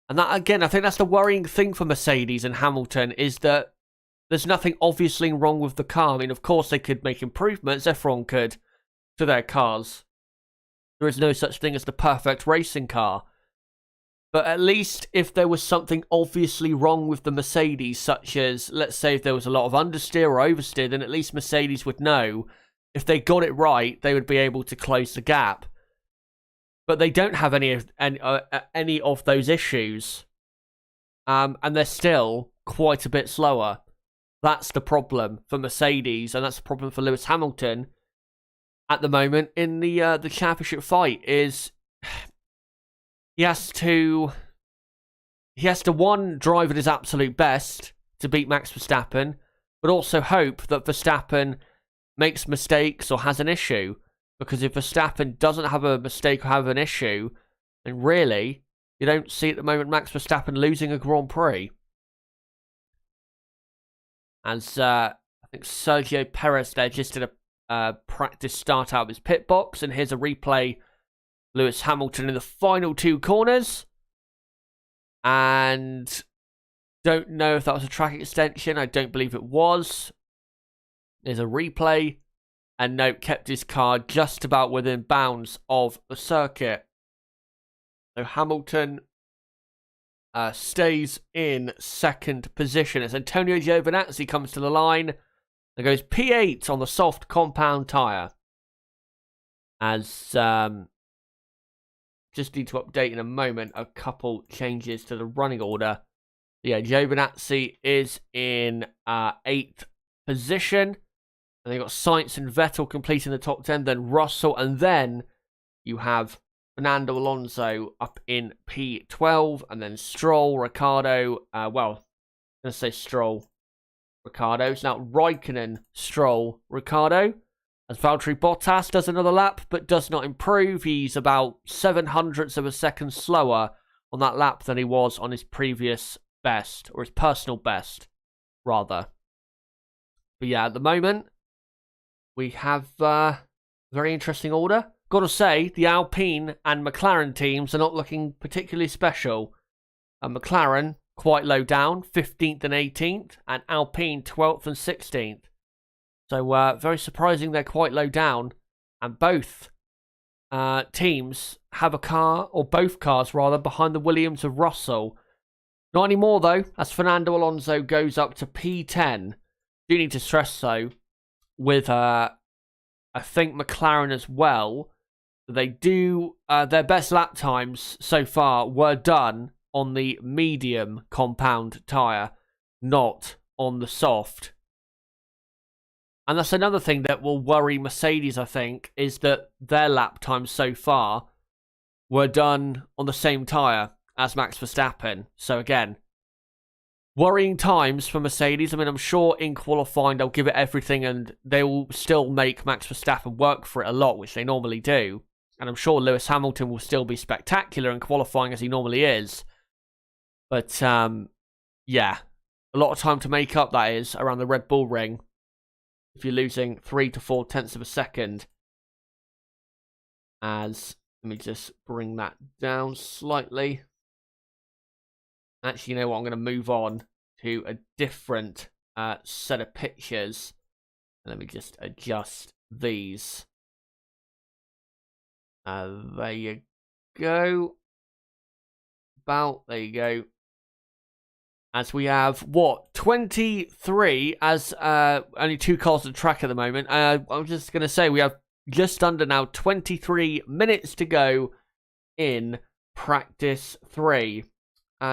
[SPEAKER 1] And that, again, I think that's the worrying thing for Mercedes and Hamilton, is that there's nothing obviously wrong with the car. I mean, of course, they could make improvements, everyone could, to their cars. There is no such thing as the perfect racing car. But at least if there was something obviously wrong with the Mercedes, such as, let's say, if there was a lot of understeer or oversteer, then at least Mercedes would know if they got it right, they would be able to close the gap. But they don't have any of those issues. And they're still quite a bit slower. That's the problem for Mercedes, and that's the problem for Lewis Hamilton at the moment in the championship fight. Is he has to one, drive at his absolute best to beat Max Verstappen, but also hope that Verstappen makes mistakes or has an issue. Because if Verstappen doesn't have a mistake or have an issue, then really, you don't see at the moment Max Verstappen losing a Grand Prix. As I think Sergio Perez there just did a practice start out of his pit box, and here's a replay Lewis Hamilton in the final 2 corners. And don't know if that was a track extension. I don't believe it was. There's a replay. And no, kept his car just about within bounds of the circuit. So Hamilton stays in 2nd position as Antonio Giovinazzi comes to the line and goes P8 on the soft compound tyre. As just need to update in a moment a couple changes to the running order. Yeah, Giovinazzi is in 8th position. And they've got Sainz and Vettel completing the top 10, then Russell, and then you have Fernando Alonso up in P12, and then Stroll, Ricciardo, I'm going to say Stroll, Ricciardo. It's now Raikkonen, Stroll, Ricciardo, as Valtteri Bottas does another lap, but does not improve. He's about 0.07 of a second slower on that lap than he was on his previous best, or his personal best, rather. But yeah, at the moment, we have a very interesting order. Got to say, the Alpine and McLaren teams are not looking particularly special. McLaren, quite low down, 15th and 18th, and Alpine, 12th and 16th. So, very surprising they're quite low down. And both teams have a car, or both cars rather, behind the Williams of Russell. Not anymore, though, as Fernando Alonso goes up to P10. Do need to stress, though, with I think McLaren as well, they do their best lap times so far were done on the medium compound tyre, not on the soft. And that's another thing that will worry Mercedes, I think, is that their lap times so far were done on the same tyre as Max Verstappen. So again, worrying times for Mercedes. I mean, I'm sure in qualifying they'll give it everything and they will still make Max Verstappen work for it a lot, which they normally do. And I'm sure Lewis Hamilton will still be spectacular in qualifying as he normally is. But, yeah, a lot of time to make up, that is, around the Red Bull ring. If you're losing 3 to 4 tenths of a second. Let me just bring that down slightly. Actually, you know what? I'm going to move on to a different set of pictures. Let me just adjust these. There you go. There you go. As we have, 23 as only 2 cars on track at the moment. I'm just going to say we have just under now 23 minutes to go in practice 3.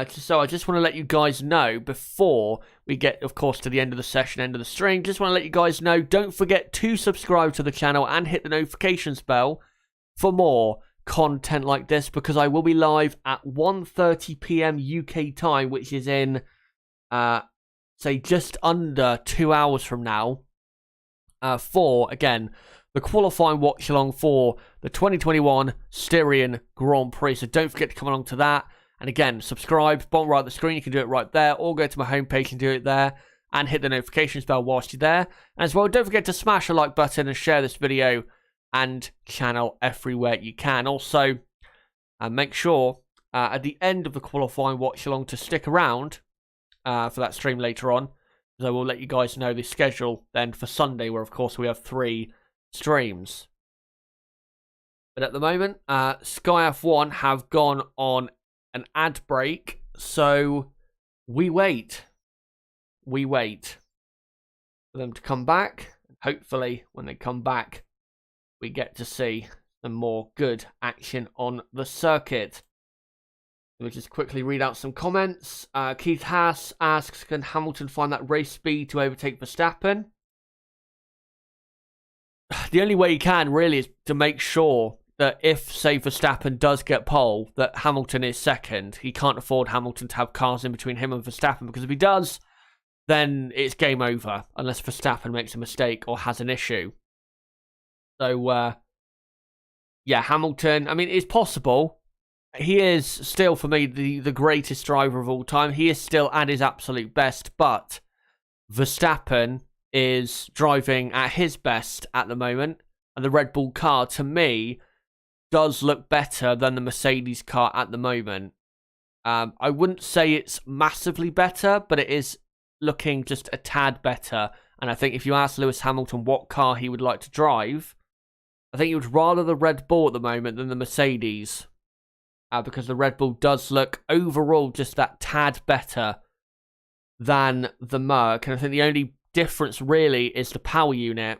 [SPEAKER 1] So I just want to let you guys know before we get, of course, to the end of the session, end of the stream. Just want to let you guys know, don't forget to subscribe to the channel and hit the notifications bell for more content like this, because I will be live at 1:30 p.m. UK time, which is in, say, just under 2 hours from now, for, again, the qualifying watch-along for the 2021 Styrian Grand Prix. So don't forget to come along to that. And again, subscribe, bottom right of the screen, you can do it right there, or go to my homepage and do it there, and hit the notifications bell whilst you're there. And as well, don't forget to smash the like button and share this video and channel everywhere you can. Also, make sure at the end of the qualifying watch along to stick around for that stream later on, because I will let you guys know the schedule then for Sunday, where of course we have 3 streams. But at the moment, Sky F1 have gone on an ad break, so we wait for them to come back. Hopefully when they come back we get to see some more good action on the circuit. Let me just quickly read out some comments. Keith Haas asks, can Hamilton find that race speed to overtake Verstappen? The only way he can really is to make sure that if, say, Verstappen does get pole, that Hamilton is second. He can't afford Hamilton to have cars in between him and Verstappen, because if he does, then it's game over, unless Verstappen makes a mistake or has an issue. So, yeah, Hamilton, I mean, it's possible. He is still, for me, the greatest driver of all time. He is still at his absolute best, but Verstappen is driving at his best at the moment, and the Red Bull car, to me, does look better than the Mercedes car at the moment. I wouldn't say it's massively better, but it is looking just a tad better. And I think if you ask Lewis Hamilton what car he would like to drive, I think he would rather the Red Bull at the moment than the Mercedes. Because the Red Bull does look overall just that tad better than the Merc. And I think the only difference really is the power unit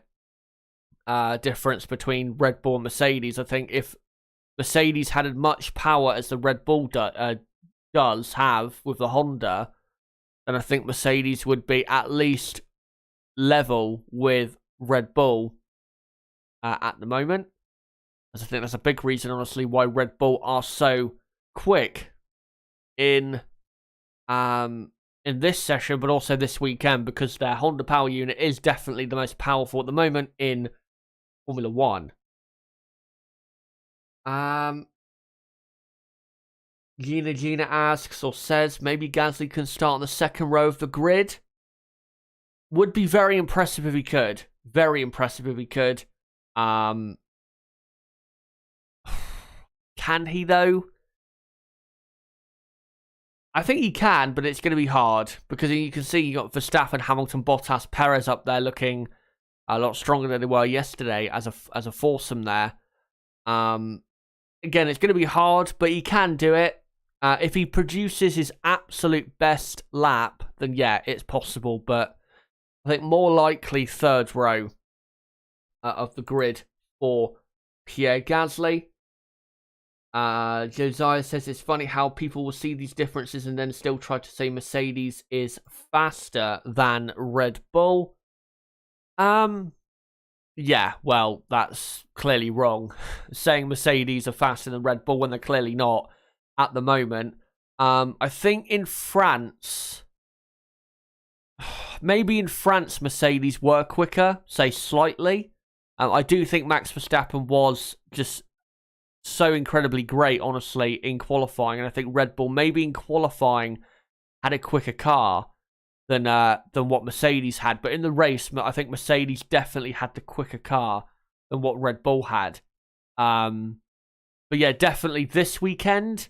[SPEAKER 1] difference between Red Bull and Mercedes. I think if Mercedes had as much power as the Red Bull does have with the Honda, then I think Mercedes would be at least level with Red Bull at the moment. As I think that's a big reason, honestly, why Red Bull are so quick in this session, but also this weekend, because their Honda power unit is definitely the most powerful at the moment in Formula 1. Gina asks or says, maybe Gasly can start on the second row of the grid. Would be very impressive if he could. Very impressive if he could. Can he, though? I think he can, but it's going to be hard. Because you can see you got Verstappen, Hamilton, Bottas, Perez up there looking a lot stronger than they were yesterday as a foursome there. Again, it's going to be hard, but he can do it. If he produces his absolute best lap, then yeah, it's possible. But I think more likely third row of the grid for Pierre Gasly. Josiah says it's funny how people will see these differences and then still try to say Mercedes is faster than Red Bull. Yeah, well, that's clearly wrong. Saying Mercedes are faster than Red Bull when they're clearly not at the moment. I think in France, maybe in France Mercedes were quicker, say slightly. I do think Max Verstappen was just so incredibly great, honestly, in qualifying. And I think Red Bull, maybe in qualifying, had a quicker car than what Mercedes had. But in the race, I think Mercedes definitely had the quicker car than what Red Bull had. But yeah, definitely this weekend,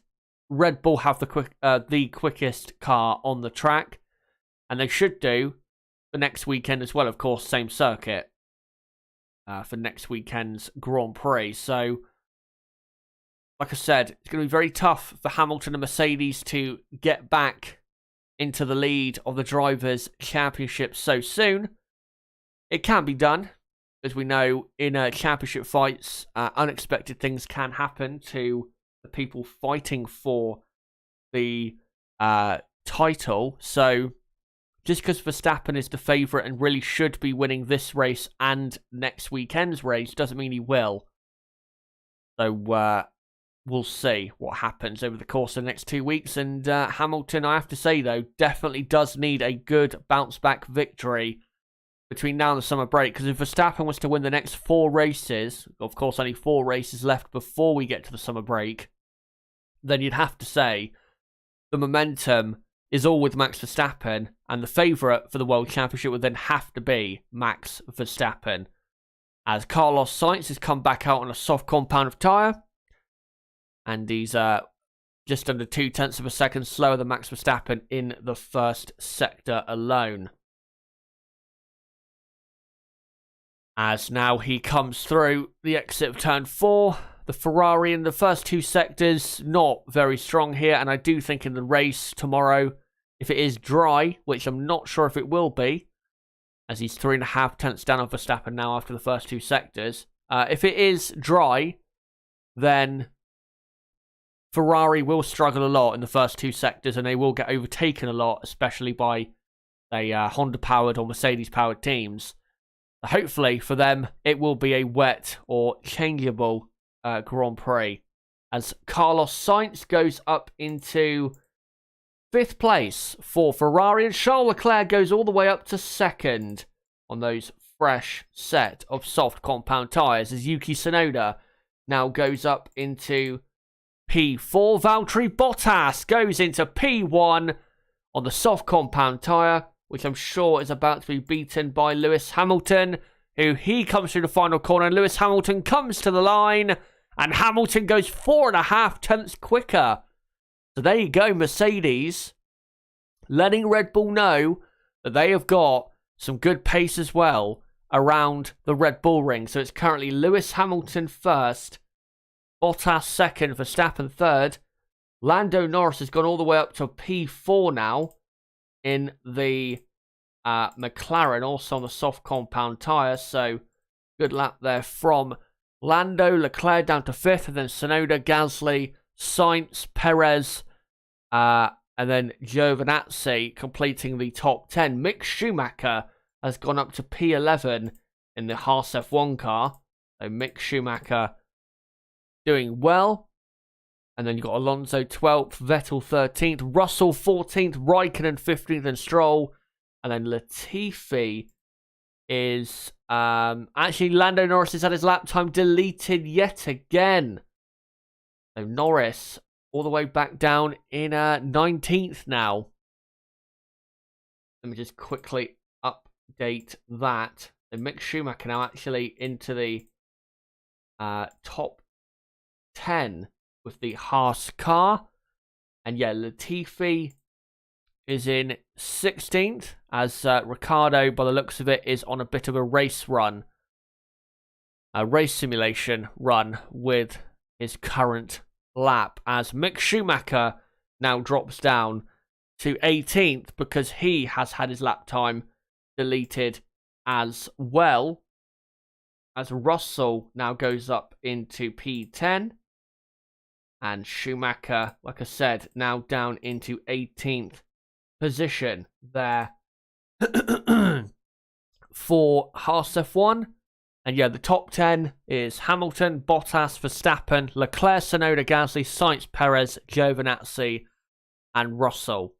[SPEAKER 1] Red Bull have the quickest car on the track. And they should do the next weekend as well, of course, same circuit for next weekend's Grand Prix. So, like I said, it's going to be very tough for Hamilton and Mercedes to get back into the lead of the Drivers' Championship so soon. It can be done, as we know, in championship fights, unexpected things can happen to the people fighting for the title. So, just because Verstappen is the favourite and really should be winning this race and next weekend's race doesn't mean he will. So, we'll see what happens over the course of the next 2 weeks. And Hamilton, I have to say, though, definitely does need a good bounce-back victory between now and the summer break. Because if Verstappen was to win the next 4 races, of course, only 4 races left before we get to the summer break, then you'd have to say the momentum is all with Max Verstappen. And the favourite for the World Championship would then have to be Max Verstappen. As Carlos Sainz has come back out on a soft compound of tyre. And he's just under 0.2 of a second slower than Max Verstappen in the first sector alone. As now he comes through the exit of turn 4. The Ferrari in the first 2 sectors, not very strong here. And I do think in the race tomorrow, if it is dry, which I'm not sure if it will be, as he's 3.5 down on Verstappen now after the first 2 sectors. If it is dry, then Ferrari will struggle a lot in the first 2 sectors, and they will get overtaken a lot, especially by a Honda-powered or Mercedes-powered teams. Hopefully, for them, it will be a wet or changeable Grand Prix. As Carlos Sainz goes up into 5th place for Ferrari, and Charles Leclerc goes all the way up to 2nd on those fresh set of soft compound tyres, as Yuki Tsunoda now goes up into P4. Valtteri Bottas goes into P1 on the soft compound tyre, which I'm sure is about to be beaten by Lewis Hamilton, who he comes through the final corner, and Lewis Hamilton comes to the line And Hamilton goes 4.5 tenths quicker. So there you go, Mercedes. Letting Red Bull know that they have got some good pace as well around the Red Bull ring. So it's currently Lewis Hamilton first, Bottas second, Verstappen third. Lando Norris has gone all the way up to P4 now in the McLaren, also on the soft compound tyre. So good lap there from Lando. Leclerc down to 5th, and then Tsunoda, Gasly, Sainz, Perez, and then Giovinazzi completing the top 10. Mick Schumacher has gone up to P11 in the Haas F1 car. So Mick Schumacher doing well. And then you've got Alonso 12th, Vettel 13th, Russell 14th, Raikkonen 15th, and Stroll. And then Latifi is... actually, Lando Norris has had his lap time deleted yet again. So Norris all the way back down in 19th now. Let me just quickly update that. So Mick Schumacher now actually into the top 10 with the Haas car. And yeah, Latifi is in 16th as Ricciardo, by the looks of it, is on a bit of a race run. A race simulation run with his current lap, as Mick Schumacher now drops down to 18th because he has had his lap time deleted as well, as Russell now goes up into P10, and Schumacher, like I said, now down into 18th position there for Haas F1. And yeah, the top 10 is Hamilton, Bottas, Verstappen, Leclerc, Tsunoda, Gasly, Sainz, Perez, Giovinazzi, and Russell.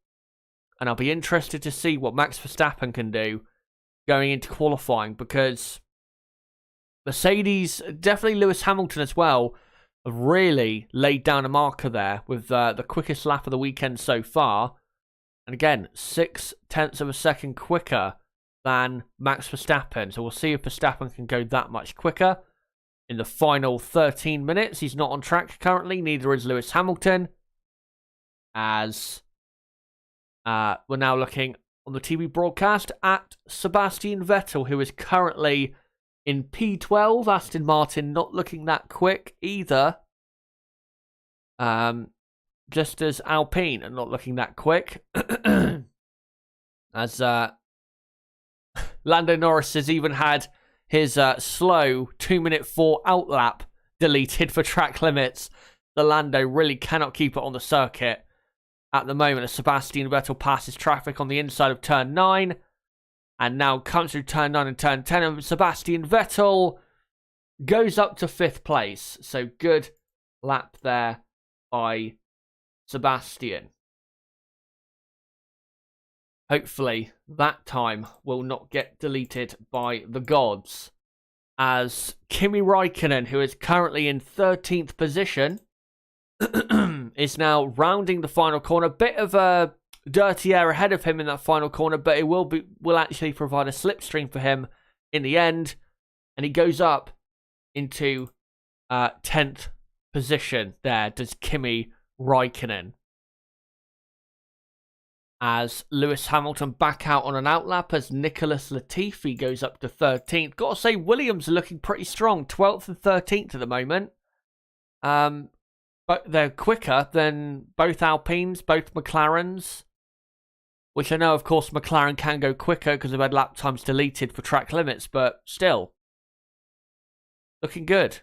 [SPEAKER 1] And I'll be interested to see what Max Verstappen can do going into qualifying, because Mercedes, definitely Lewis Hamilton as well, have really laid down a marker there with the quickest lap of the weekend so far. And again, 6 tenths of a second quicker than Max Verstappen. So we'll see if Verstappen can go that much quicker in the final 13 minutes. He's not on track currently. Neither is Lewis Hamilton. As we're now looking on the TV broadcast at Sebastian Vettel, who is currently in P12. Aston Martin not looking that quick either. Just as Alpine are not looking that quick. As Lando Norris has even had his slow 2-minute 4 outlap deleted for track limits. The Lando really cannot keep it on the circuit at the moment, as Sebastian Vettel passes traffic on the inside of turn 9 and now comes through turn 9 and turn 10, and Sebastian Vettel goes up to 5th place. So good lap there by Sebastian. Hopefully that time will not get deleted by the gods, as Kimi Raikkonen, who is currently in 13th position, is now rounding the final corner. Bit of a dirty air ahead of him in that final corner, but it will actually provide a slipstream for him in the end, and he goes up into 10th position there, does Kimi Raikkonen. As Lewis Hamilton back out on an outlap, as Nicholas Latifi goes up to 13th. Got to say, Williams are looking pretty strong, 12th and 13th at the moment. But they're quicker than both Alpines, both McLarens, which I know, of course, McLaren can go quicker because they've had lap times deleted for track limits, but still, looking good.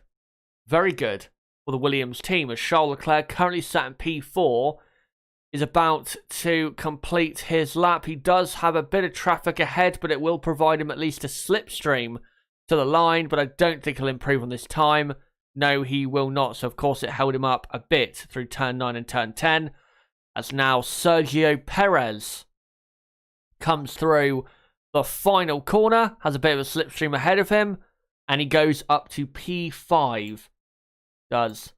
[SPEAKER 1] Very good for the Williams team, as Charles Leclerc, currently sat in P4, is about to complete his lap. He does have a bit of traffic ahead, but it will provide him at least a slipstream to the line, but I don't think he'll improve on this time. No, he will not. So, of course, it held him up a bit through turn 9 and turn 10. As now Sergio Perez comes through the final corner, has a bit of a slipstream ahead of him, and he goes up to P5, does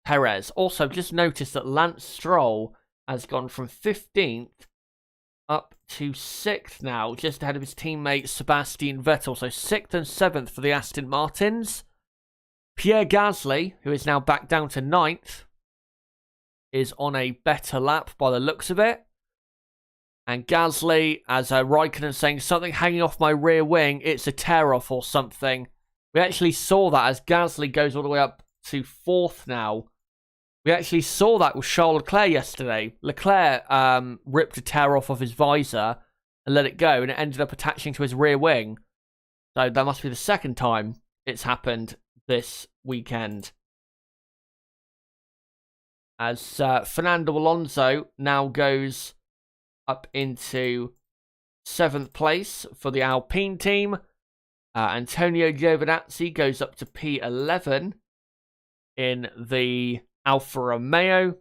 [SPEAKER 1] Perez. Also, just noticed that Lance Stroll has gone from 15th up to 6th now, just ahead of his teammate Sebastian Vettel. So 6th and 7th for the Aston Martins. Pierre Gasly, who is now back down to 9th, is on a better lap by the looks of it. And Gasly, as Raikkonen saying, something hanging off my rear wing, it's a tear-off or something. We actually saw that as Gasly goes all the way up to 4th now. We actually saw that with Charles Leclerc yesterday. Leclerc ripped a tear off of his visor and let it go, and it ended up attaching to his rear wing. So that must be the second time it's happened this weekend. As Fernando Alonso now goes up into 7th place for the Alpine team. Antonio Giovinazzi goes up to P11 in the Alfa Romeo.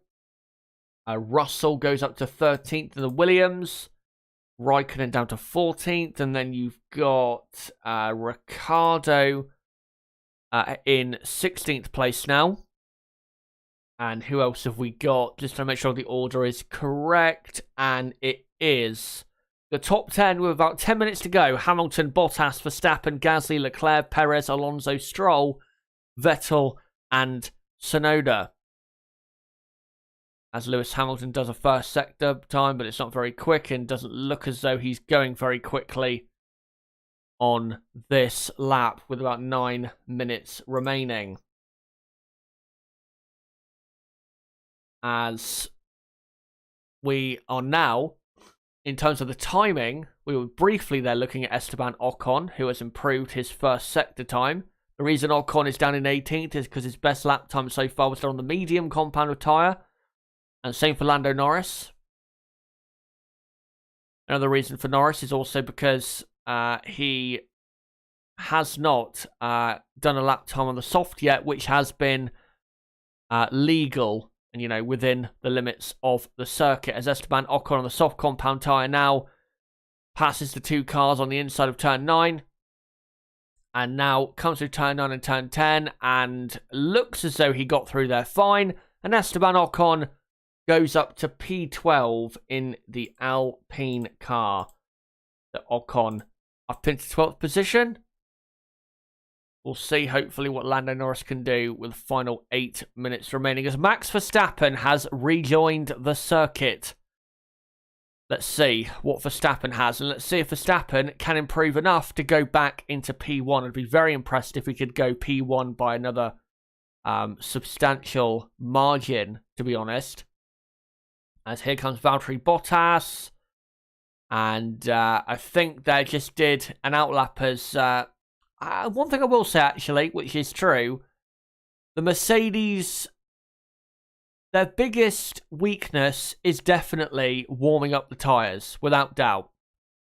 [SPEAKER 1] Russell goes up to 13th in the Williams. Raikkonen down to 14th. And then you've got Ricciardo in 16th place now. And who else have we got? Just to make sure the order is correct. And it is the top 10 with about 10 minutes to go. Hamilton, Bottas, Verstappen, Gasly, Leclerc, Perez, Alonso, Stroll, Vettel, and Tsunoda. As Lewis Hamilton does a first sector time, but it's not very quick and doesn't look as though he's going very quickly on this lap with about 9 minutes remaining. As we are now, in terms of the timing, we were briefly there looking at Esteban Ocon, who has improved his first sector time. The reason Ocon is down in 18th is because his best lap time so far was done on the medium compound tyre. And same for Lando Norris. Another reason for Norris is also because he has not done a lap time on the soft yet, which has been legal and, you know, within the limits of the circuit. As Esteban Ocon on the soft compound tyre now passes the two cars on the inside of turn 9. And now comes through turn 9 and turn 10 and looks as though he got through there fine. And Esteban Ocon goes up to P12 in the Alpine car. The Ocon up into 12th position. We'll see, hopefully, what Lando Norris can do with the final 8 minutes remaining as Max Verstappen has rejoined the circuit. Let's see what Verstappen has, and let's see if Verstappen can improve enough to go back into P1. I'd be very impressed if we could go P1 by another substantial margin, to be honest. As here comes Valtteri Bottas. And I think they just did an outlap as... one thing I will say, actually, which is true. The Mercedes... Their biggest weakness is definitely warming up the tyres, without doubt.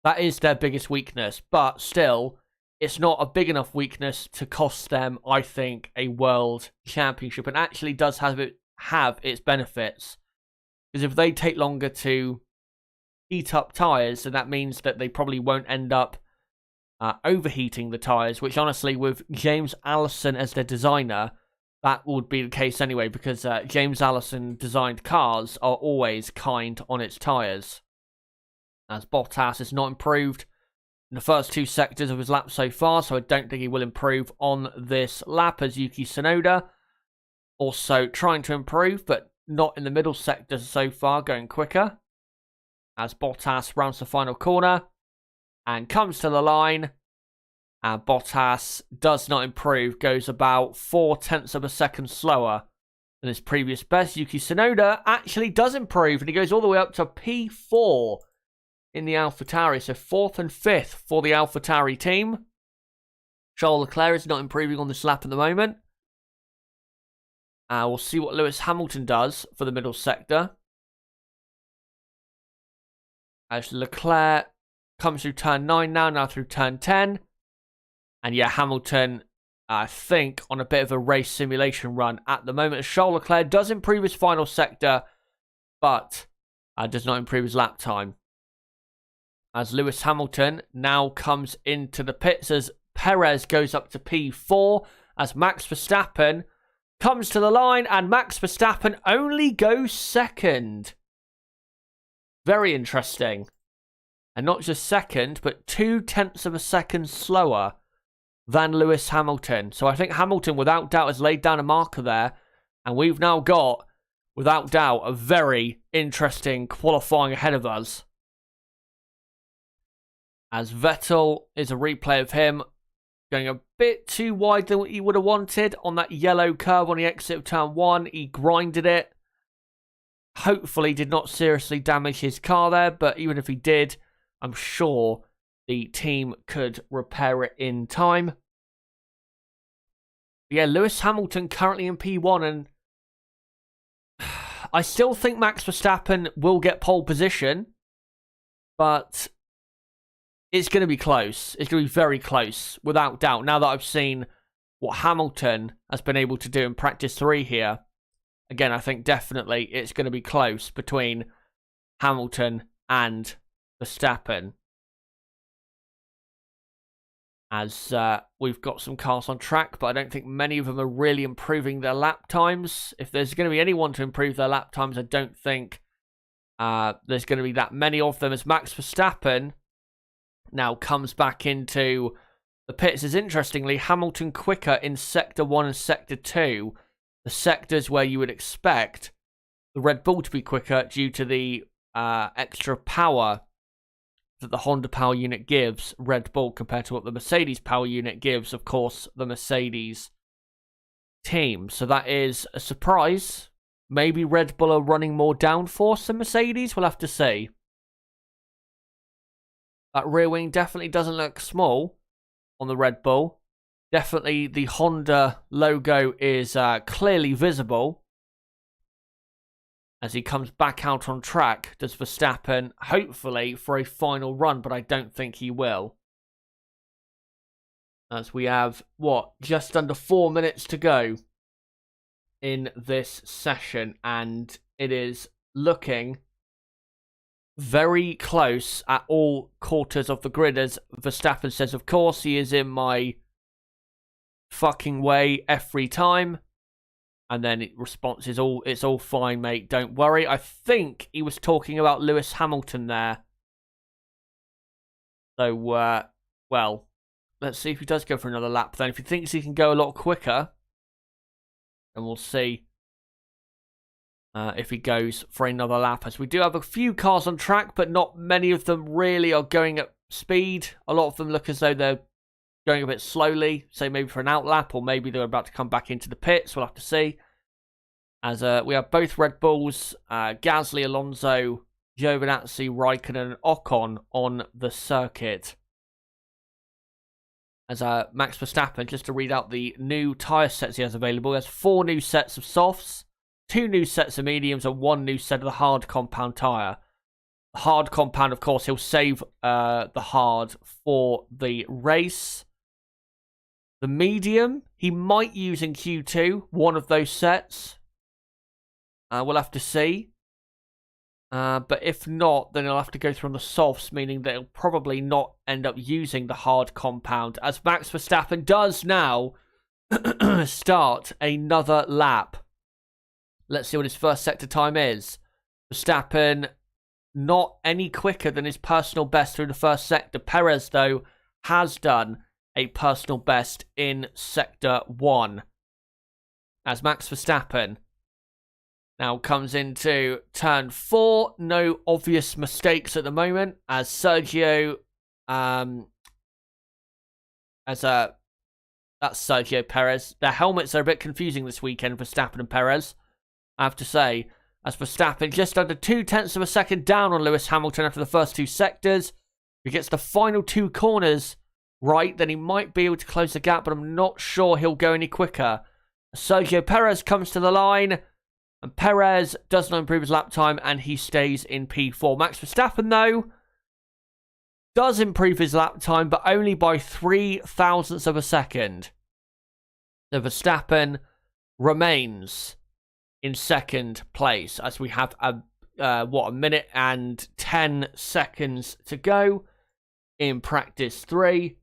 [SPEAKER 1] That is their biggest weakness. But still, it's not a big enough weakness to cost them, I think, a world championship. And actually does have its benefits. Because if they take longer to heat up tyres, then that means that they probably won't end up overheating the tyres. Which, honestly, with James Allison as their designer... that would be the case anyway, because James Allison designed cars are always kind on its tyres. As Bottas has not improved in the first 2 sectors of his lap so far, so I don't think he will improve on this lap, as Yuki Tsunoda also trying to improve, but not in the middle sectors so far, going quicker. As Bottas rounds the final corner and comes to the line. And Bottas does not improve, goes about 0.4 of a second slower than his previous best. Yuki Tsunoda actually does improve, and he goes all the way up to P4 in the AlphaTauri. So 4th and 5th for the AlphaTauri team. Charles Leclerc is not improving on this lap at the moment. We'll see what Lewis Hamilton does for the middle sector. As Leclerc comes through turn 9 now through turn 10. And yeah, Hamilton, I think, on a bit of a race simulation run at the moment. Charles Leclerc does improve his final sector, but does not improve his lap time. As Lewis Hamilton now comes into the pits as Perez goes up to P4. As Max Verstappen comes to the line, and Max Verstappen only goes second. Very interesting. And not just second, but 0.2 of a second slower than Lewis Hamilton. So I think Hamilton, without doubt, has laid down a marker there. And we've now got, without doubt, a very interesting qualifying ahead of us. As Vettel is a replay of him going a bit too wide than what he would have wanted on that yellow curve on the exit of turn 1. He grinded it. Hopefully did not seriously damage his car there, but even if he did, I'm sure the team could repair it in time. Yeah, Lewis Hamilton currently in P1, and I still think Max Verstappen will get pole position, but it's going to be close. It's going to be very close, without doubt. Now that I've seen what Hamilton has been able to do in practice 3 here, again, I think definitely it's going to be close between Hamilton and Verstappen. As we've got some cars on track, but I don't think many of them are really improving their lap times. If there's going to be anyone to improve their lap times, I don't think there's going to be that many of them. As Max Verstappen now comes back into the pits. As interestingly, Hamilton quicker in Sector 1 and Sector 2. The sectors where you would expect the Red Bull to be quicker due to the extra power that the Honda power unit gives Red Bull compared to what the Mercedes power unit gives, of course, the Mercedes team. So that is a surprise. Maybe Red Bull are running more downforce than Mercedes. We'll have to see. That rear wing definitely doesn't look small on the Red Bull. Definitely the Honda logo is clearly visible. As he comes back out on track, does Verstappen, hopefully for a final run, but I don't think he will. As we have, just under 4 minutes to go in this session, and it is looking very close at all quarters of the grid, as Verstappen says, of course, he is in my fucking way every time. And then it response is it's all fine, mate, don't worry. I think he was talking about Lewis Hamilton there. So, well, let's see if he does go for another lap then. If he thinks he can go a lot quicker, then we'll see if he goes for another lap. As we do have a few cars on track, but not many of them really are going at speed. A lot of them look as though they're going a bit slowly, say maybe for an outlap, or maybe they're about to come back into the pits. We'll have to see. As we have both Red Bulls, Gasly, Alonso, Giovinazzi, Raikkonen, and Ocon on the circuit. As Max Verstappen, just to read out the new tyre sets he has available, he has 4 new sets of softs, 2 new sets of mediums, and 1 new set of the hard compound tyre. The hard compound, of course, he'll save the hard for the race. The medium, he might use in Q2, one of those sets. We'll have to see. But if not, then he'll have to go through on the softs, meaning that he'll probably not end up using the hard compound. As Max Verstappen does now start another lap. Let's see what his first sector time is. Verstappen not any quicker than his personal best through the first sector. Perez, though, has done a personal best in Sector 1. As Max Verstappen now comes into Turn 4. No obvious mistakes at the moment. As Sergio... that's Sergio Perez. Their helmets are a bit confusing this weekend, Verstappen and Perez, I have to say. As Verstappen just under 0.2 of a second down on Lewis Hamilton after the first 2 sectors. If he gets the final 2 corners right, then he might be able to close the gap, but I'm not sure he'll go any quicker. Sergio Perez comes to the line, and Perez does not improve his lap time, and he stays in P4. Max Verstappen, though, does improve his lap time, but only by 0.003 of a second. So Verstappen remains in second place, as we have a minute and 10 seconds to go in practice 3.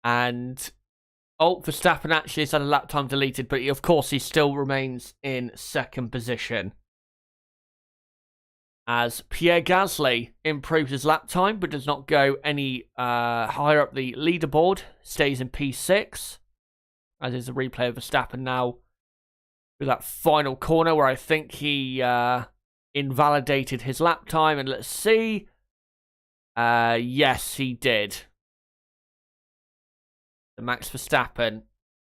[SPEAKER 1] And Verstappen actually has had a lap time deleted, but of course he still remains in second position. as Pierre Gasly improves his lap time but does not go any higher up the leaderboard, stays in P6, as is a replay of Verstappen now with that final corner where I think he invalidated his lap time. And let's see. Yes, he did. So Max Verstappen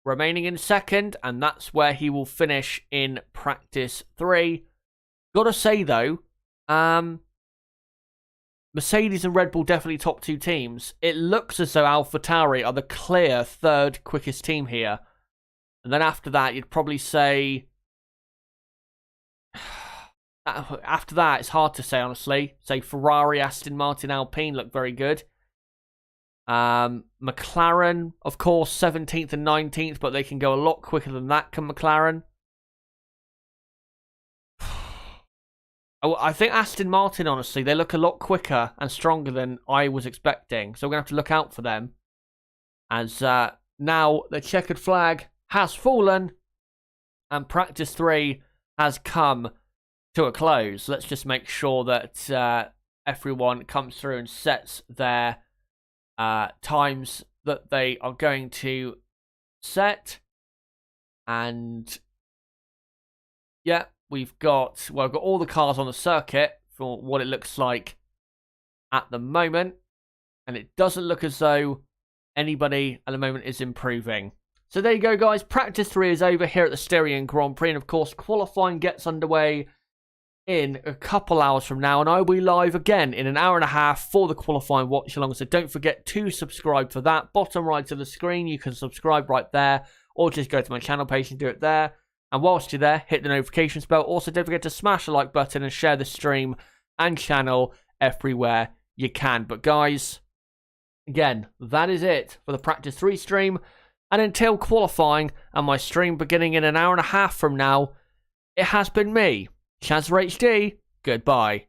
[SPEAKER 1] remaining in second, and that's where he will finish in practice 3. Gotta say, though, Mercedes and Red Bull definitely top 2 teams. It looks as though AlphaTauri are the clear 3rd quickest team here. And then after that, you'd probably say... After that, it's hard to say, honestly. Say Ferrari, Aston Martin, Alpine look very good. McLaren, of course, 17th and 19th, but they can go a lot quicker than that, can McLaren. I think Aston Martin, honestly, they look a lot quicker and stronger than I was expecting. So we're going to have to look out for them. As now the checkered flag has fallen and practice 3 has come to a close. Let's just make sure that everyone comes through and sets their times that they are going to set. And yeah, we've got all the cars on the circuit for what it looks like at the moment. And it doesn't look as though anybody at the moment is improving. So there you go, guys. Practice 3 is over here at the Styrian Grand Prix. And of course, qualifying gets underway in a couple hours from now, and I will be live again in an hour and a half for the qualifying watch along. So don't forget to subscribe for that. Bottom right of the screen, you can subscribe right there, or just go to my channel page and do it there. And whilst you're there, hit the notifications bell. Also, don't forget to smash the like button and share the stream and channel everywhere you can. But guys, again, that is it for the practice 3 stream. And until qualifying and my stream beginning in an hour and a half from now, it has been me, Chazra HD. Goodbye.